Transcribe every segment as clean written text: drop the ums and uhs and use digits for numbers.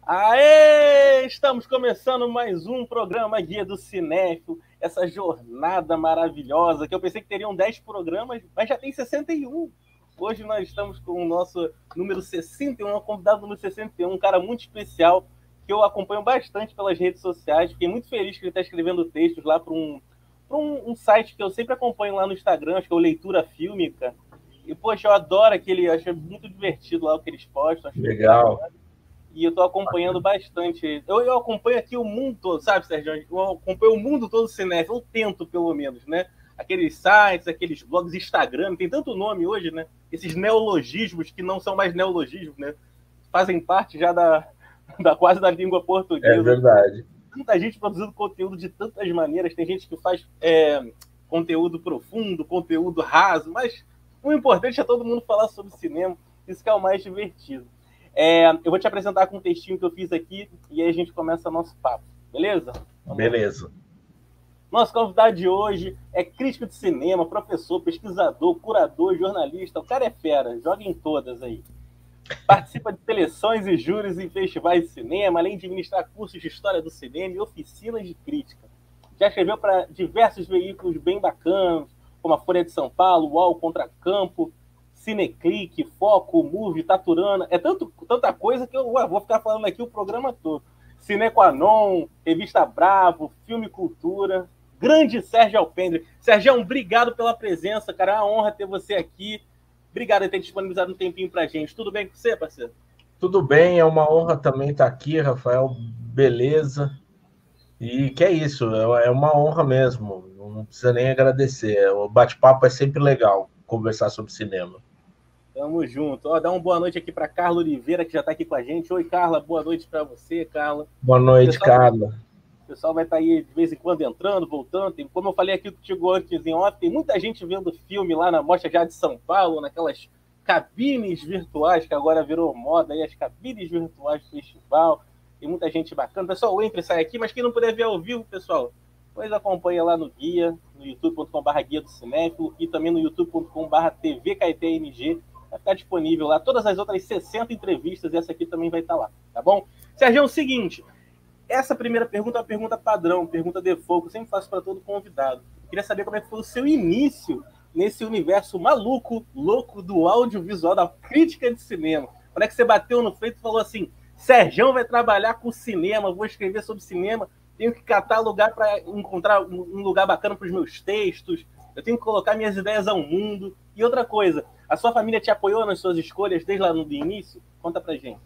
Aê! Estamos começando mais um programa Guia do Cinéfilo, essa jornada maravilhosa, que eu pensei que teriam 10 programas, mas já tem 61. Hoje nós estamos com o nosso número 61, um convidado número 61, um cara muito especial, que eu acompanho bastante pelas redes sociais. Fiquei muito feliz que ele está escrevendo textos lá para um site que eu sempre acompanho lá no Instagram, acho que é o Leitura Fílmica. E, poxa, eu adoro aquele, acho muito divertido lá o que eles postam, acho muito Legal. bacana. E eu tô acompanhando bastante. Eu acompanho aqui o mundo todo, sabe, Sérgio? Eu acompanho o mundo todo cinéfilo, eu tento, pelo menos, né? Aqueles sites, aqueles blogs, Instagram, tem tanto nome hoje, né? Esses neologismos que não são mais neologismos, né? Fazem parte já quase da língua É portuguesa. verdade. Tanta gente produzindo conteúdo de tantas maneiras. Tem gente que faz conteúdo profundo, conteúdo raso, mas o importante é todo mundo falar sobre cinema. Isso que é o mais divertido. Eu vou te apresentar com um textinho que eu fiz aqui e aí a gente começa nosso papo, beleza? Beleza. Nosso convidado de hoje é crítico de cinema, professor, pesquisador, curador, jornalista. O cara é fera, joga em todas aí. Participa de seleções e júris em festivais de cinema, além de ministrar cursos de história do cinema e oficinas de crítica. Já escreveu para diversos veículos bem bacanas, como a Folha de São Paulo, UOL, Contracampo, Cineclick, Foco, Movie, Taturana. É tanta coisa que eu vou ficar falando aqui o programa todo. Cinequanon, Revista Bravo, Filme Cultura. Grande Sérgio Alpendre. Sérgio, obrigado pela presença, cara. É uma honra ter você aqui. Obrigado por ter disponibilizado um tempinho pra gente. Tudo bem com você, parceiro? Tudo bem, é uma honra também estar aqui, Rafael. Beleza. E que é isso, é uma honra mesmo. Não precisa nem agradecer. O bate-papo é sempre legal, conversar sobre cinema. Tamo junto. Dá uma boa noite aqui para Carla Oliveira, que já está aqui com a gente. Oi, Carla, boa noite para você, Carla. Boa noite, Carla. O pessoal vai estar aí de vez em quando entrando, voltando. Como eu falei aqui contigo antes em off, tem muita gente vendo filme lá na Mostra já de São Paulo, naquelas cabines virtuais, que agora virou moda aí, as cabines virtuais do festival. Tem muita gente bacana. Pessoal, entra e sai aqui, mas quem não puder ver ao vivo, pessoal, pois acompanha lá no guia, no youtube.com/guia do cinéfilo e também no youtube.com/tvktng. Vai ficar disponível lá todas as outras 60 entrevistas, e essa aqui também vai estar lá, tá bom? Sérgio, é o seguinte, essa primeira pergunta é uma pergunta padrão, pergunta default, que eu sempre faço para todo convidado. Eu queria saber como é que foi o seu início nesse universo maluco, louco do audiovisual, da crítica de cinema. Quando é que você bateu no peito e falou assim, Sérgio vai trabalhar com cinema, vou escrever sobre cinema, tenho que catar lugar para encontrar um lugar bacana para os meus textos, eu tenho que colocar minhas ideias ao mundo. E outra coisa, a sua família te apoiou nas suas escolhas desde lá no início? Conta pra gente.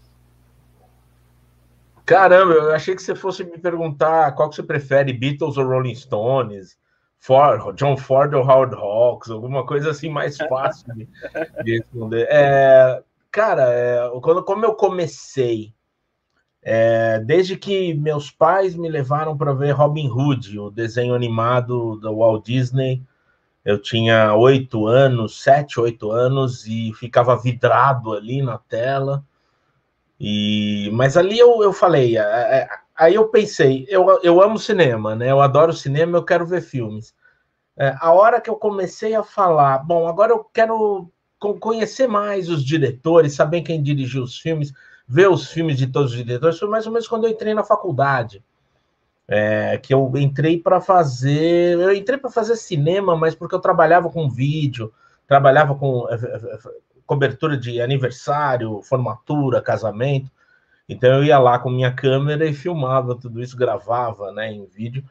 Caramba, eu achei que você fosse me perguntar qual que você prefere, Beatles ou Rolling Stones, John Ford ou Howard Hawks, alguma coisa assim mais fácil de responder. Cara, como eu comecei, desde que meus pais me levaram para ver Robin Hood, o desenho animado da Walt Disney, eu tinha 8 anos, 7, 8 anos, e ficava vidrado ali na tela. Mas ali eu falei, aí eu pensei, eu amo cinema, né? Eu adoro cinema, eu quero ver filmes. A hora que eu comecei a falar, bom, agora eu quero conhecer mais os diretores, saber quem dirigiu os filmes, ver os filmes de todos os diretores, foi mais ou menos quando eu entrei na faculdade. Que eu entrei para fazer cinema, mas porque eu trabalhava com vídeo, trabalhava com cobertura de aniversário, formatura, casamento. Então eu ia lá com minha câmera e filmava tudo isso, gravava, né, em vídeo.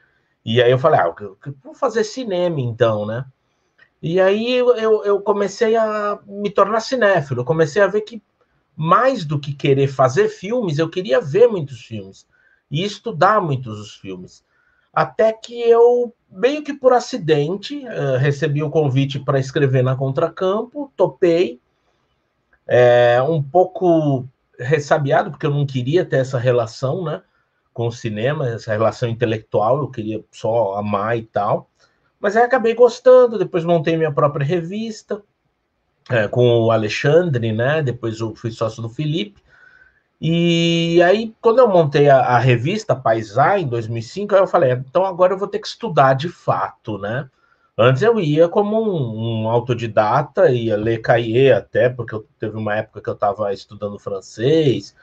E aí eu falei, eu vou fazer cinema então, né? E aí eu comecei a me tornar cinéfilo, eu comecei a ver que mais do que querer fazer filmes, eu queria ver muitos filmes e estudar muitos os filmes. Até que eu, meio que por acidente, recebi o convite para escrever na Contracampo, topei, um pouco ressabiado, porque eu não queria ter essa relação, né, com o cinema, essa relação intelectual, eu queria só amar e tal. Mas aí acabei gostando, depois montei minha própria revista, com o Alexandre, né, depois eu fui sócio do Felipe. E aí, quando eu montei a revista Paisá, em 2005, aí eu falei, então agora eu vou ter que estudar de fato, né? Antes eu ia como um autodidata, ia ler cahier até, porque teve uma época que eu estava estudando francês,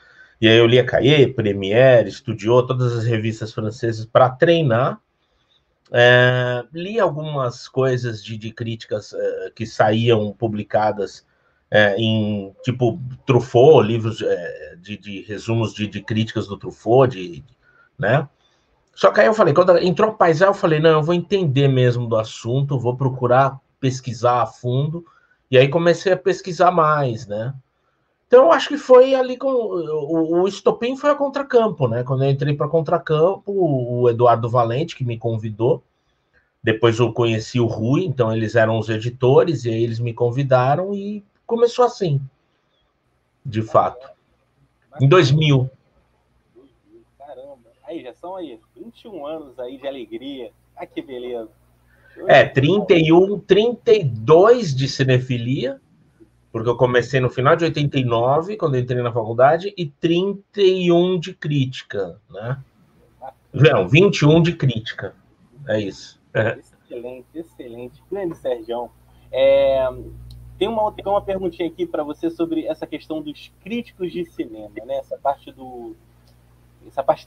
E aí eu lia Cahiers, Premiere, Studio, todas as revistas francesas para treinar. Li algumas coisas de críticas que saíam publicadas em, tipo, Truffaut, livros de resumos de críticas do Truffaut, né? Só que aí eu falei, quando entrou Paisel, eu falei, não, eu vou entender mesmo do assunto, vou procurar pesquisar a fundo, e aí comecei a pesquisar mais, né? Então, eu acho que foi ali com o estopim foi a Contracampo, né? Quando eu entrei para Contracampo, o Eduardo Valente, que me convidou, depois eu conheci o Rui, então eles eram os editores, e aí eles me convidaram e começou assim, de fato. Em 2000. Caramba. Aí, já são aí 21 anos aí de alegria. Ah, que beleza. 31, 32 de cinefilia, porque eu comecei no final de 89, quando eu entrei na faculdade, e 31 de crítica, né? Não, 21 de crítica. É isso. Excelente, excelente. Grande Sergião. Tem uma perguntinha aqui para você sobre essa questão dos críticos de cinema, né? Essa parte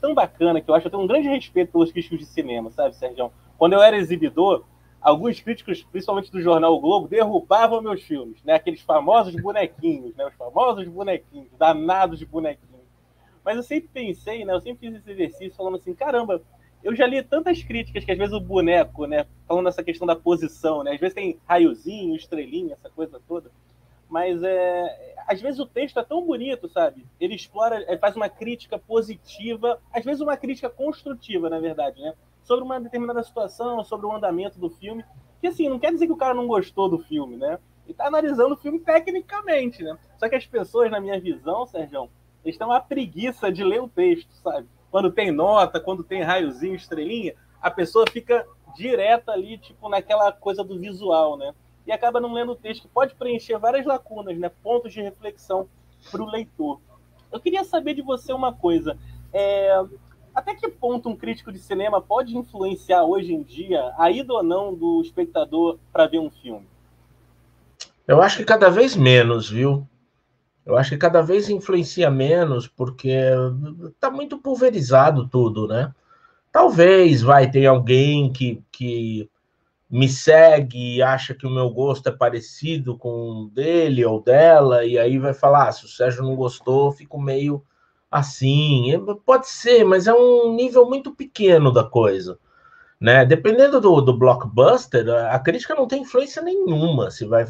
tão bacana que eu acho que eu tenho um grande respeito pelos críticos de cinema, sabe, Sergião? Quando eu era exibidor, alguns críticos, principalmente do jornal o Globo, derrubavam meus filmes, né? Aqueles famosos bonequinhos, né? Os famosos bonequinhos, danados de bonequinhos. Mas eu sempre pensei, né? Eu sempre fiz esse exercício falando assim, caramba, eu já li tantas críticas que às vezes o boneco, né? Falando essa questão da posição, né? Às vezes tem raiozinho, estrelinha, essa coisa toda. Mas às vezes o texto é tão bonito, sabe? Ele explora, faz uma crítica positiva, às vezes uma crítica construtiva, na verdade, né? Sobre uma determinada situação, sobre o andamento do filme. Que assim, não quer dizer que o cara não gostou do filme, né? Ele tá analisando o filme tecnicamente, né? Só que as pessoas, na minha visão, Sérgio, eles têm uma preguiça de ler o texto, sabe? Quando tem nota, quando tem raiozinho, estrelinha, a pessoa fica direta ali, tipo, naquela coisa do visual, né? E acaba não lendo o texto, que pode preencher várias lacunas, né? Pontos de reflexão para o leitor. Eu queria saber de você uma coisa. Até que ponto um crítico de cinema pode influenciar hoje em dia a ida ou não do espectador para ver um filme? Eu acho que cada vez menos, viu? Eu acho que cada vez influencia menos, porque tá muito pulverizado tudo, né? Talvez vai ter alguém que me segue e acha que o meu gosto é parecido com o dele ou dela, e aí vai falar, se o Sérgio não gostou, fico meio assim. Pode ser, mas é um nível muito pequeno da coisa, né? Dependendo do blockbuster, a crítica não tem influência nenhuma. Se vai...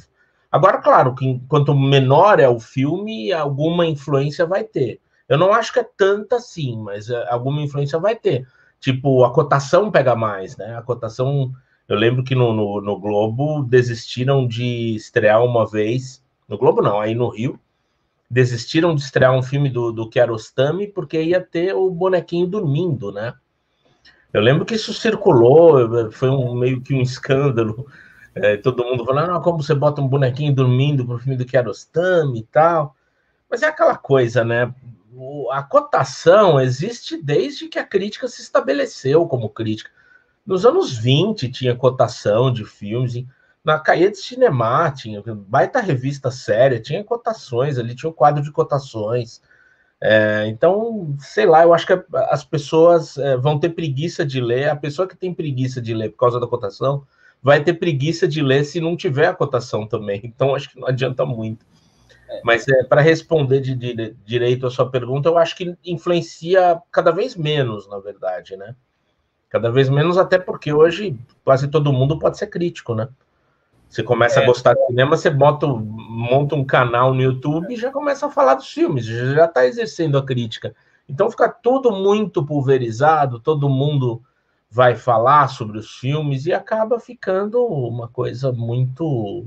Agora, claro, que quanto menor é o filme, alguma influência vai ter. Eu não acho que é tanta assim, mas alguma influência vai ter. Tipo, a cotação pega mais, né? A cotação. Eu lembro que no Globo desistiram de estrear uma vez. No Globo não, aí no Rio. Desistiram de estrear um filme do Kiarostami porque ia ter o bonequinho dormindo, né? Eu lembro que isso circulou, foi meio que um escândalo. Todo mundo falando, ah, como você bota um bonequinho dormindo pro filme do Kiarostami e tal. Mas é aquela coisa, né? A cotação existe desde que a crítica se estabeleceu como crítica. Nos anos 20 tinha cotação de filmes, na Cahiers de Cinema tinha baita revista séria, tinha cotações ali, tinha um quadro de cotações. Então, sei lá, eu acho que as pessoas vão ter preguiça de ler. A pessoa que tem preguiça de ler por causa da cotação vai ter preguiça de ler se não tiver a cotação também. Então, acho que não adianta muito. Mas para responder direito a sua pergunta, eu acho que influencia cada vez menos, na verdade, né? Cada vez menos, até porque hoje quase todo mundo pode ser crítico, né? Você começa a gostar de cinema, você monta um canal no YouTube e já começa a falar dos filmes, já está exercendo a crítica. Então fica tudo muito pulverizado, todo mundo vai falar sobre os filmes e acaba ficando uma coisa muito,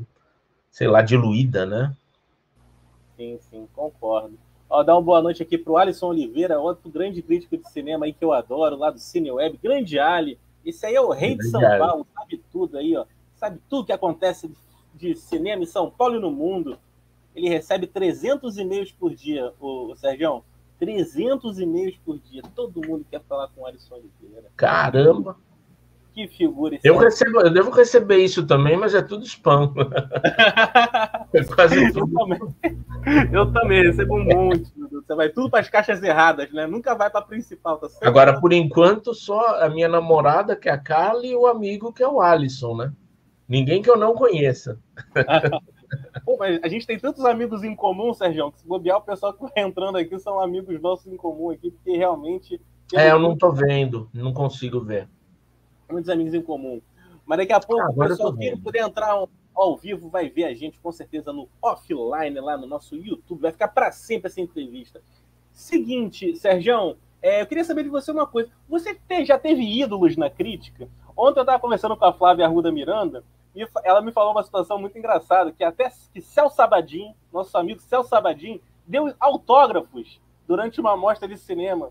sei lá, diluída, né? Sim, concordo. Ó, dar uma boa noite aqui para o Alisson Oliveira, outro grande crítico de cinema aí que eu adoro, lá do CineWeb. Grande Ali. Esse aí é o rei de São Paulo, sabe tudo aí, ó. Sabe tudo que acontece de cinema em São Paulo e no mundo. Ele recebe 300 e-mails por dia, o Sérgio. 300 e-mails por dia. Todo mundo quer falar com o Alisson Oliveira. Caramba! Que figura esse eu devo receber isso também, mas é tudo spam. É quase tudo. Eu também recebo um monte. Você vai tudo para as caixas erradas, né? Nunca vai para a principal. Tá sempre... Agora, por enquanto, só a minha namorada, que é a Carla, e o amigo, que é o Alisson, né? Ninguém que eu não conheça. Pô, mas a gente tem tantos amigos em comum, Sérgio, que se bobear, o pessoal que vai entrando aqui são amigos nossos em comum aqui, porque realmente... Eu não tô vendo, não consigo ver. Muitos amigos em comum. Mas daqui a pouco o pessoal que puder entrar ao vivo vai ver a gente, com certeza, no offline, lá no nosso YouTube. Vai ficar para sempre essa entrevista. Seguinte, Sérgio, eu queria saber de você uma coisa. Você já teve ídolos na crítica? Ontem eu estava conversando com a Flávia Arruda Miranda, e ela me falou uma situação muito engraçada, que até que Celso Sabadin, nosso amigo Celso Sabadin, deu autógrafos durante uma mostra de cinema,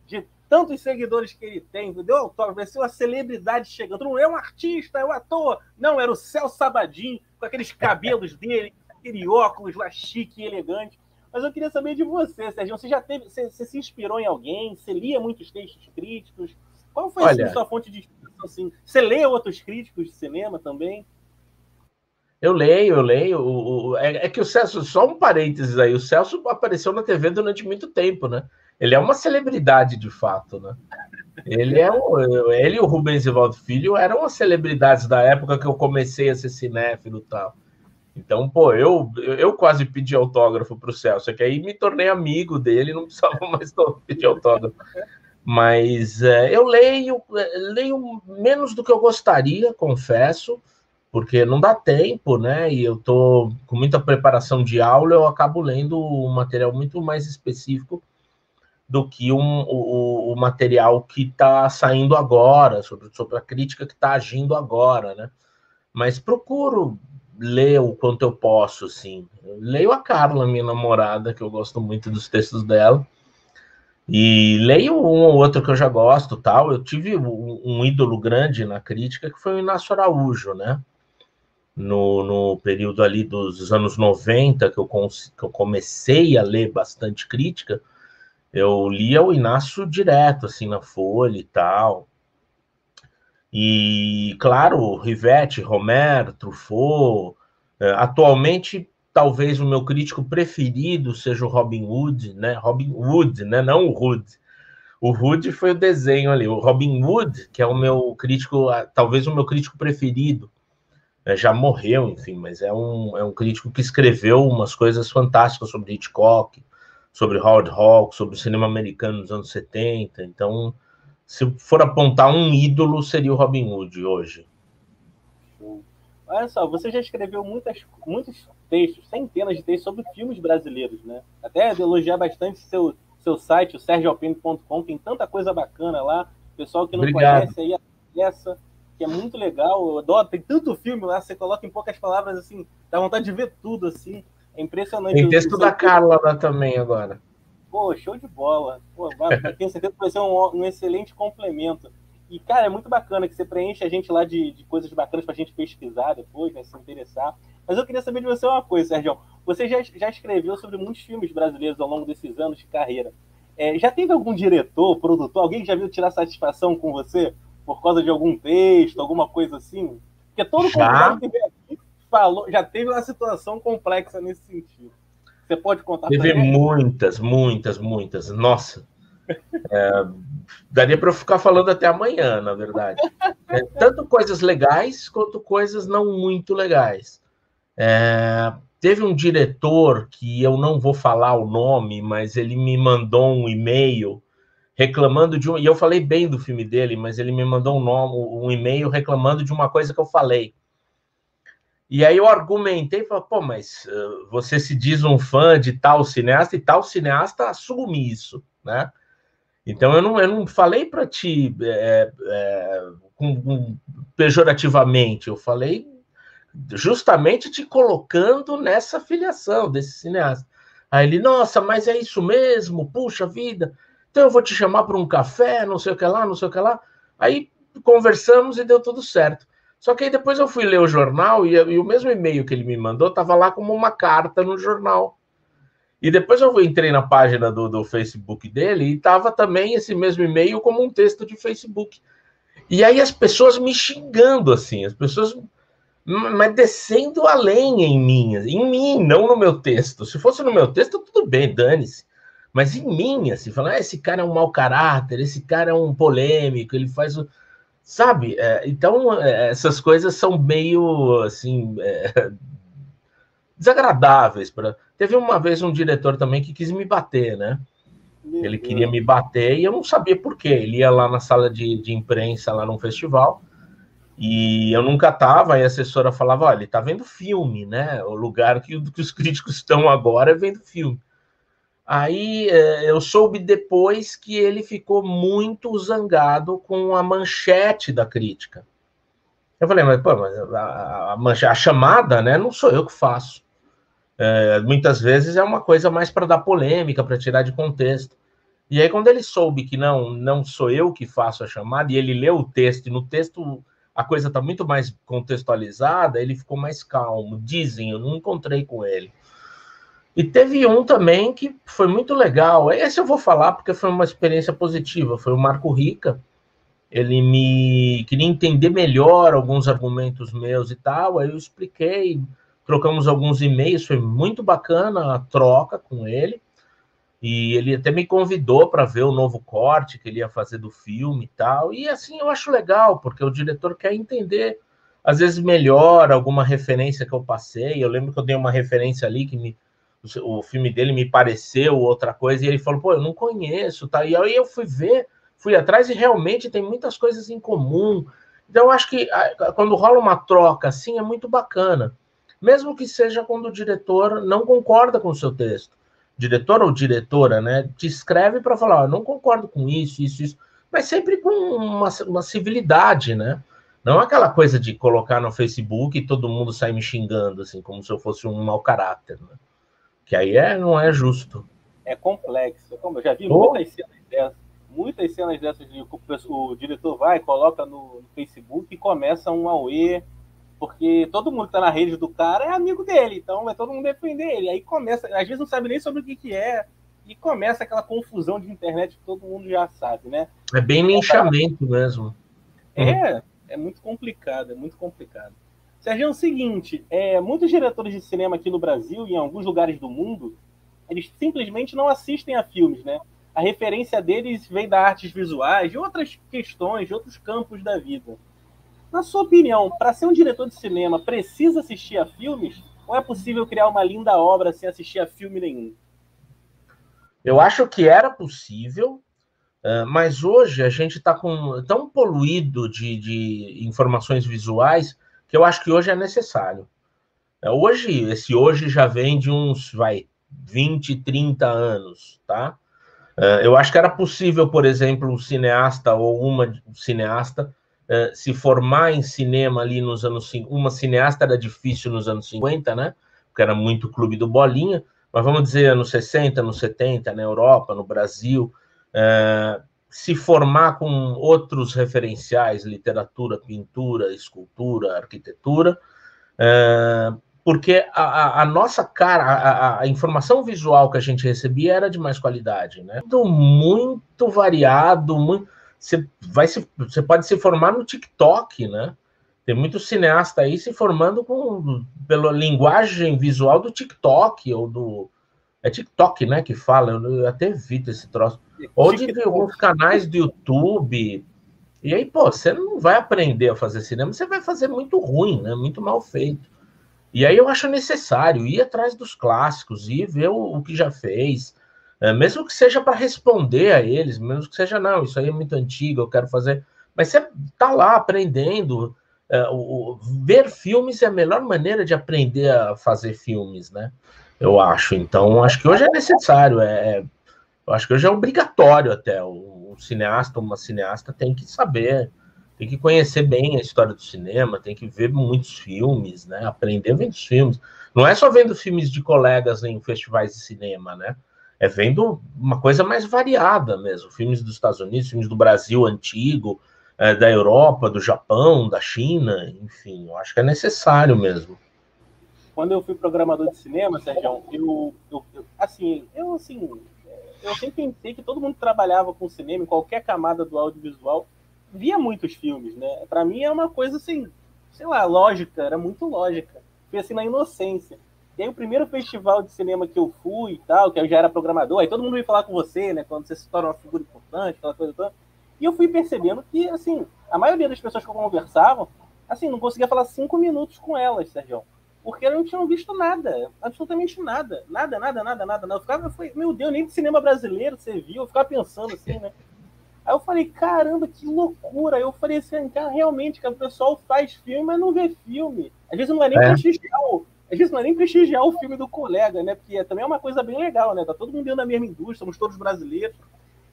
de tantos seguidores que ele tem, deu autógrafo, vai ser uma celebridade chegando. Não é um artista, é um ator. Não, era o Celso Sabadin, com aqueles cabelos dele, aquele óculos lá chique e elegante. Mas eu queria saber de você, Sérgio. Você se inspirou em alguém? Você lia muitos textos críticos? Qual foi a sua fonte de inspiração? Assim? Você lê outros críticos de cinema também? Eu leio. É que o Celso, só um parênteses aí, o Celso apareceu na TV durante muito tempo, né? Ele é uma celebridade, de fato, né? Ele e o Rubens Evaldo Filho eram as celebridades da época que eu comecei a ser cinéfilo e tal. Então, pô, eu quase pedi autógrafo para o Celso, é que aí me tornei amigo dele, não precisava mais pedir autógrafo. Mas eu leio menos do que eu gostaria, confesso, porque não dá tempo, né? E eu tô com muita preparação de aula, eu acabo lendo um material muito mais específico do que o material que está saindo agora, sobre a crítica que está agindo agora, né? Mas procuro ler o quanto eu posso, assim. Eu leio a Carla, minha namorada, que eu gosto muito dos textos dela, e leio um ou outro que eu já gosto, tal. Eu tive um ídolo grande na crítica, que foi o Inácio Araújo, né? No período ali dos anos 90, que eu comecei a ler bastante crítica, eu lia o Inácio direto, assim, na Folha e tal. E, claro, Rivette, Romer, Truffaut. Atualmente, talvez o meu crítico preferido seja o Robin Hood, né? Robin Hood, né? Não o Hood. O Hood foi o desenho ali. O Robin Hood, que é o meu crítico, talvez o meu crítico preferido. Já morreu, enfim, mas é um crítico que escreveu umas coisas fantásticas sobre Hitchcock, sobre Howard Hawks, sobre o cinema americano nos anos 70. Então, se for apontar um ídolo, seria o Robin Hood hoje. Olha só, você já escreveu muitos textos, centenas de textos sobre filmes brasileiros, né? Até elogiar bastante seu site, o sergioalpino.com, tem tanta coisa bacana lá. Pessoal que não conhece aí, essa que é muito legal. Eu adoro, tem tanto filme lá, você coloca em poucas palavras, assim, dá vontade de ver tudo, assim. É impressionante. Tem texto da Carla lá também agora. Pô, show de bola. Pô, tenho certeza que vai ser um excelente complemento. E, cara, é muito bacana que você preenche a gente lá de coisas bacanas pra gente pesquisar depois, né, se interessar. Mas eu queria saber de você uma coisa, Sérgio. Você já escreveu sobre muitos filmes brasileiros ao longo desses anos de carreira. Já teve algum diretor, produtor, alguém que já viu tirar satisfação com você por causa de algum texto, alguma coisa assim? Porque todo convidado que veio aqui já teve uma situação complexa nesse sentido. Você pode contar pra gente? Teve muitas. Nossa, daria para eu ficar falando até amanhã, na verdade. Tanto coisas legais quanto coisas não muito legais. Teve um diretor que eu não vou falar o nome, mas ele me mandou um e-mail reclamando de e eu falei bem do filme dele, mas ele me mandou um e-mail reclamando de uma coisa que eu falei. E aí eu argumentei e falei, pô, mas você se diz um fã de tal cineasta e tal cineasta assume isso, né? Então eu não falei para ti pejorativamente, eu falei justamente te colocando nessa filiação desse cineasta. Aí ele, nossa, mas é isso mesmo, puxa vida, então eu vou te chamar para um café, não sei o que lá, não sei o que lá. Aí conversamos e deu tudo certo. Só que aí depois eu fui ler o jornal e o mesmo e-mail que ele me mandou estava lá como uma carta no jornal. E depois eu entrei na página do Facebook dele e estava também esse mesmo e-mail como um texto de Facebook. E aí as pessoas me xingando, assim, as pessoas mas descendo a lenha em mim, não no meu texto. Se fosse no meu texto, tudo bem, dane-se. Mas em mim, assim, falando, esse cara é um mau caráter, esse cara é um polêmico, ele faz o. Sabe? Então, essas coisas são meio, assim, desagradáveis. Teve uma vez um diretor também que quis me bater, né? Ele queria me bater e eu não sabia por quê. Ele ia lá na sala de imprensa, lá num festival, e eu nunca estava, e a assessora falava, olha, ele está vendo filme, né? O lugar que os críticos estão agora é vendo filme. Aí eu soube depois que ele ficou muito zangado com a manchete da crítica. Eu falei, mas, pô, a chamada, né, não sou eu que faço. Muitas vezes é uma coisa mais para dar polêmica, para tirar de contexto. E aí, quando ele soube que não sou eu que faço a chamada, e ele leu o texto, e no texto a coisa está muito mais contextualizada, ele ficou mais calmo. Dizem, eu não encontrei com ele. E teve um também que foi muito legal. Esse eu vou falar porque foi uma experiência positiva. Foi o Marco Rica. Ele me queria entender melhor alguns argumentos meus e tal. Aí eu expliquei, trocamos alguns e-mails. Foi muito bacana a troca com ele. E ele até me convidou para ver o novo corte que ele ia fazer do filme e tal. E assim, eu acho legal, porque o diretor quer entender, às vezes, melhor alguma referência que eu passei. Eu lembro que eu dei uma referência ali que o filme dele me pareceu outra coisa, e ele falou, pô, eu não conheço, tá? E aí eu fui atrás e realmente tem muitas coisas em comum. Então, eu acho que quando rola uma troca assim, é muito bacana. Mesmo que seja quando o diretor não concorda com o seu texto. Diretor ou diretora, né? Te escreve para falar, não concordo com isso, mas sempre com uma civilidade, né? Não aquela coisa de colocar no Facebook e todo mundo sai me xingando, assim, como se eu fosse um mau caráter, né? Que aí não é justo. É complexo. Eu já vi muitas cenas dessas de o diretor vai, coloca no Facebook e começa um auê, porque todo mundo que tá na rede do cara é amigo dele, então vai todo mundo defender ele. Aí começa, às vezes não sabe nem sobre o que é, e começa aquela confusão de internet que todo mundo já sabe, né? É bem linchamento mesmo. É muito complicado, é muito complicado. Sérgio, é o seguinte, muitos diretores de cinema aqui no Brasil e em alguns lugares do mundo, eles simplesmente não assistem a filmes, né? A referência deles vem das artes visuais, de outras questões, de outros campos da vida. Na sua opinião, para ser um diretor de cinema, precisa assistir a filmes? Ou é possível criar uma linda obra sem assistir a filme nenhum? Eu acho que era possível, mas hoje a gente está tão poluído de informações visuais que eu acho que hoje é necessário. Esse hoje já vem de uns 20, 30 anos, tá? Eu acho que era possível, por exemplo, um cineasta ou uma cineasta se formar em cinema ali nos anos 50. Uma cineasta era difícil nos anos 50, né? Porque era muito clube do Bolinha, mas vamos dizer anos 60, anos 70, na Europa, no Brasil, se formar com outros referenciais, literatura, pintura, escultura, arquitetura, porque a nossa cara, a informação visual que a gente recebia era de mais qualidade, né? Muito variado, você pode se formar no TikTok, né? Tem muito cineasta aí se formando pela linguagem visual do TikTok, ou do... É TikTok, né, que fala, eu até evito esse troço. Ou de alguns canais do YouTube. E aí, pô, você não vai aprender a fazer cinema, você vai fazer muito ruim, né? Muito mal feito. E aí eu acho necessário ir atrás dos clássicos, ir ver o que já fez, mesmo que seja para responder a eles, mesmo que seja, não, isso aí é muito antigo, eu quero fazer. Mas você tá lá aprendendo. Ver filmes é a melhor maneira de aprender a fazer filmes, né? Eu acho. Então, acho que hoje é necessário. Eu acho que hoje é obrigatório até. Um cineasta, uma cineasta tem que saber, tem que conhecer bem a história do cinema, tem que ver muitos filmes, né? Aprender vendo os filmes. Não é só vendo filmes de colegas em festivais de cinema, né? É vendo uma coisa mais variada mesmo. Filmes dos Estados Unidos, filmes do Brasil antigo, da Europa, do Japão, da China, enfim. Eu acho que é necessário mesmo. Quando eu fui programador de cinema, Sérgio, eu sempre pensei que todo mundo que trabalhava com cinema, em qualquer camada do audiovisual, via muitos filmes, né? Para mim é uma coisa assim, sei lá, lógica, era muito lógica. Fui assim na inocência. E aí o primeiro festival de cinema que eu fui e tal, que eu já era programador, aí todo mundo veio falar com você, né? Quando você se torna uma figura importante, aquela coisa toda. E eu fui percebendo que, assim, a maioria das pessoas que eu conversava, assim, não conseguia falar 5 minutos com elas, Sérgio. Porque eu não tinha visto nada, absolutamente nada. Nada. Eu ficava, meu Deus, nem de cinema brasileiro você viu? Eu ficava pensando assim, né? Aí eu falei, caramba, que loucura. Aí eu falei assim, cara, realmente, cara, o pessoal faz filme, mas não vê filme. Às vezes não é nem prestigiar o filme do colega, né? Porque também é uma coisa bem legal, né? Tá todo mundo dentro da mesma indústria, somos todos brasileiros.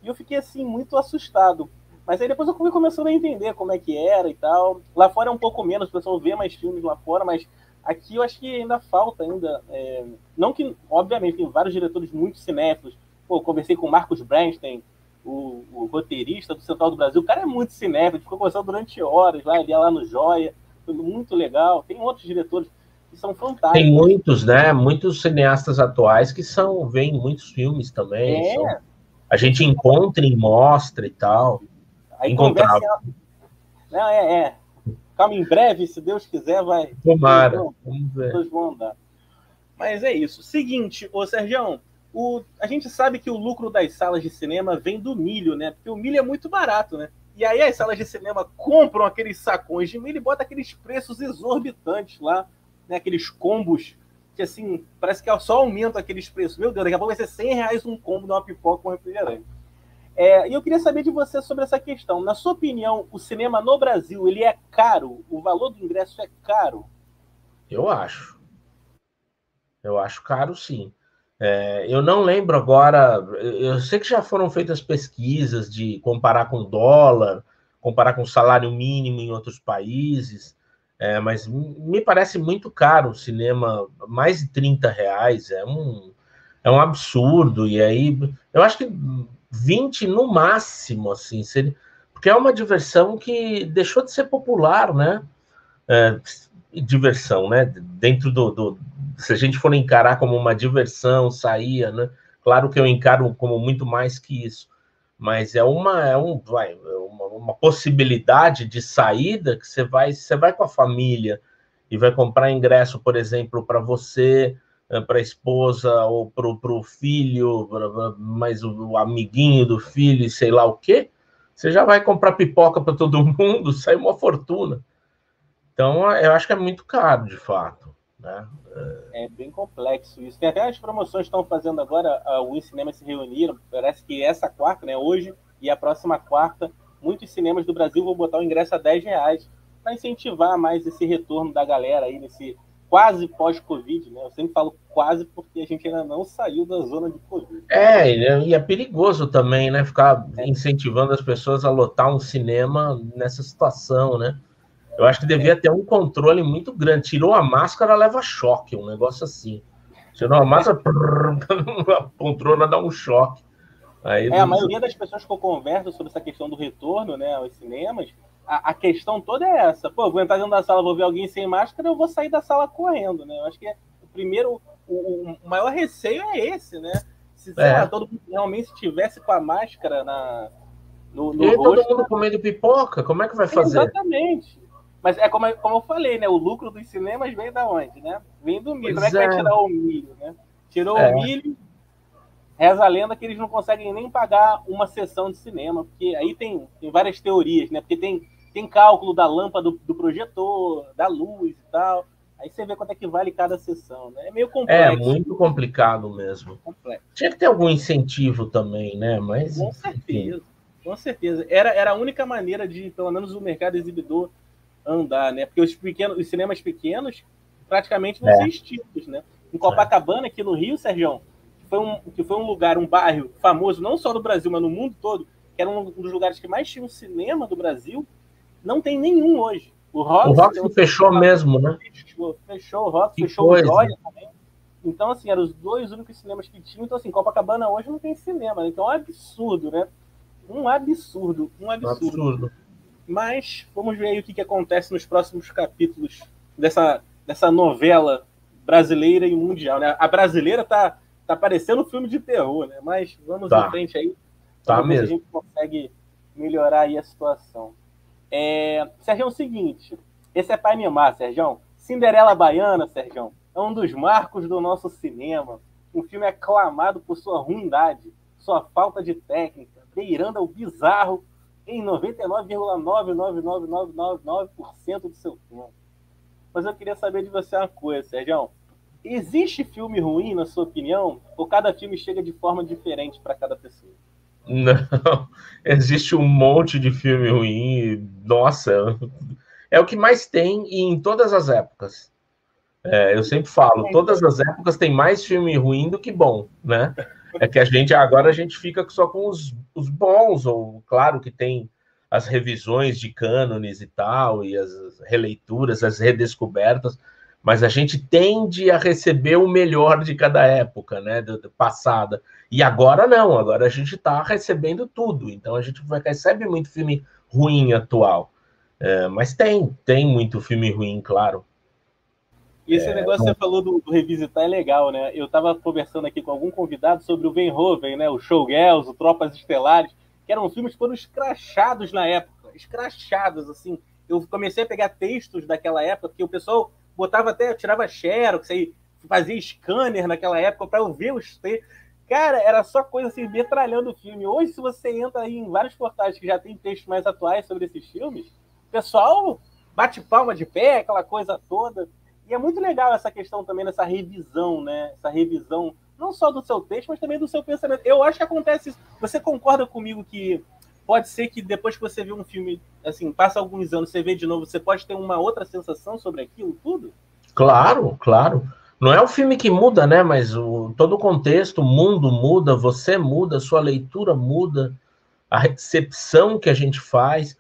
E eu fiquei, assim, muito assustado. Mas aí depois eu fui começando a entender como é que era e tal. Lá fora é um pouco menos, o pessoal vê mais filmes lá fora, mas aqui eu acho que ainda falta ainda. Não que, obviamente, tem vários diretores muito cinéfilos. Pô, eu conversei com o Marcos Bernstein, o roteirista do Central do Brasil. O cara é muito cinéfilo, ficou conversando durante horas lá, ele ia lá no Joia. Foi muito legal. Tem outros diretores que são fantásticos. Tem muitos, né? Muitos cineastas atuais que veem muitos filmes também. A gente encontra e mostra e tal. Aí conversa. Não, Calma, em breve, se Deus quiser, vai. Tomara. Vamos ver. Todos vão andar. Mas é isso. Seguinte, ô Sergião, a gente sabe que o lucro das salas de cinema vem do milho, né? Porque o milho é muito barato, né? E aí as salas de cinema compram aqueles sacões de milho e botam aqueles preços exorbitantes lá, né? Aqueles combos que, assim, parece que só aumenta aqueles preços. Meu Deus, daqui a pouco vai ser R$100 um combo de uma pipoca com refrigerante. E eu queria saber de você sobre essa questão. Na sua opinião, o cinema no Brasil, ele é caro? O valor do ingresso é caro? Eu acho. Eu acho caro, sim. Eu não lembro agora. Eu sei que já foram feitas pesquisas de comparar com dólar, comparar com salário mínimo em outros países, mas me parece muito caro o cinema, mais de R$30. É um absurdo. E aí, eu acho que 20 no máximo, assim, porque é uma diversão que deixou de ser popular, né? Diversão, né? Dentro se a gente for encarar como uma diversão, saía, né? Claro que eu encaro como muito mais que isso, mas é uma possibilidade de saída que você vai com a família e vai comprar ingresso, por exemplo, para você, para a esposa ou para o filho, mais o amiguinho do filho, sei lá o quê. Você já vai comprar pipoca para todo mundo, sai uma fortuna. Então, eu acho que é muito caro, de fato, né? É bem complexo isso. Tem até as promoções que estão fazendo agora, os cinemas se reuniram, parece que essa quarta, né, hoje e a próxima quarta, muitos cinemas do Brasil vão botar o ingresso a R$10 para incentivar mais esse retorno da galera aí nesse quase pós-Covid, né? Eu sempre falo quase porque a gente ainda não saiu da zona de Covid. E é perigoso também, né? Ficar incentivando as pessoas a lotar um cinema nessa situação, né? Eu acho que devia ter um controle muito grande. Tirou a máscara, leva choque, um negócio assim. Tirou a máscara, a poltrona dá um choque. Aí, a maioria das pessoas que eu converso sobre essa questão do retorno, né, aos cinemas, a questão toda é essa. Pô, eu vou entrar dentro da sala, vou ver alguém sem máscara, eu vou sair da sala correndo, né? Eu acho que o maior receio é esse, né? Se todo mundo realmente estivesse com a máscara no rosto... todo mundo comendo pipoca, como é que vai fazer? Exatamente. Mas é como eu falei, né? O lucro dos cinemas vem da onde, né? Vem do milho. Como é que vai tirar o milho, né? Tirou o milho, reza a lenda que eles não conseguem nem pagar uma sessão de cinema, porque aí tem várias teorias, né? Porque tem cálculo da lâmpada do projetor, da luz e tal. Aí você vê quanto é que vale cada sessão, né? É meio complexo. É muito complicado mesmo. Complexo. Tinha que ter algum incentivo também, né? Mas, com certeza. Com certeza. Era a única maneira de, pelo menos, o mercado exibidor andar, né? Porque os cinemas pequenos praticamente vão ser extintos, né? Em Copacabana, aqui no Rio, Sergião, que foi um lugar, um bairro famoso, não só do Brasil, mas no mundo todo, que era um dos lugares que mais tinha um cinema do Brasil, não tem nenhum hoje. O Roxy fechou mesmo, né? Fechou o Roxy, fechou o Joia também. Então, assim, eram os dois únicos cinemas que tinham. Então, assim, Copacabana hoje não tem cinema, né? Então é um absurdo, né? Um absurdo. Mas vamos ver aí o que acontece nos próximos capítulos dessa novela brasileira e mundial, né? A brasileira tá parecendo um filme de terror, né? Mas vamos em frente aí. Tá ver mesmo. se a gente consegue melhorar aí a situação. Sérgio, é o seguinte, esse é para animar, Sérgio. Cinderela Baiana, Sérgio, é um dos marcos do nosso cinema. Um filme aclamado por sua ruindade, sua falta de técnica, beirando ao bizarro em 99,99999% do seu tempo. Mas eu queria saber de você uma coisa, Sérgio. Existe filme ruim, na sua opinião? Ou cada filme chega de forma diferente para cada pessoa? Não, existe um monte de filme ruim. Nossa, é o que mais tem e em todas as épocas. Eu sempre falo, todas as épocas tem mais filme ruim do que bom, né? É que agora a gente fica só com os bons, ou claro que tem as revisões de cânones e tal, e as releituras, as redescobertas, mas a gente tende a receber o melhor de cada época, né, passada. E agora não, agora a gente está recebendo tudo, então a gente recebe muito filme ruim atual. Mas tem muito filme ruim, claro. E esse negócio que você falou do revisitar é legal, né? Eu estava conversando aqui com algum convidado sobre o Verhoeven, né? O Showgirls, o Tropas Estelares, que eram filmes que foram escrachados na época. Escrachados, assim. Eu comecei a pegar textos daquela época, que o pessoal botava até, tirava xerox, aí fazia scanner naquela época para eu ver os textos. Cara, era só coisa assim, metralhando o filme. Hoje, se você entra aí em vários portais que já tem textos mais atuais sobre esses filmes, o pessoal bate palma de pé, aquela coisa toda. E é muito legal essa questão também dessa revisão, né? Essa revisão não só do seu texto, mas também do seu pensamento. Eu acho que acontece isso. Você concorda comigo que pode ser que depois que você vê um filme, assim, passa alguns anos, você vê de novo, você pode ter uma outra sensação sobre aquilo tudo? Claro, claro. Não é o filme que muda, né? Mas todo o contexto, o mundo muda, você muda, a sua leitura muda, a recepção que a gente faz.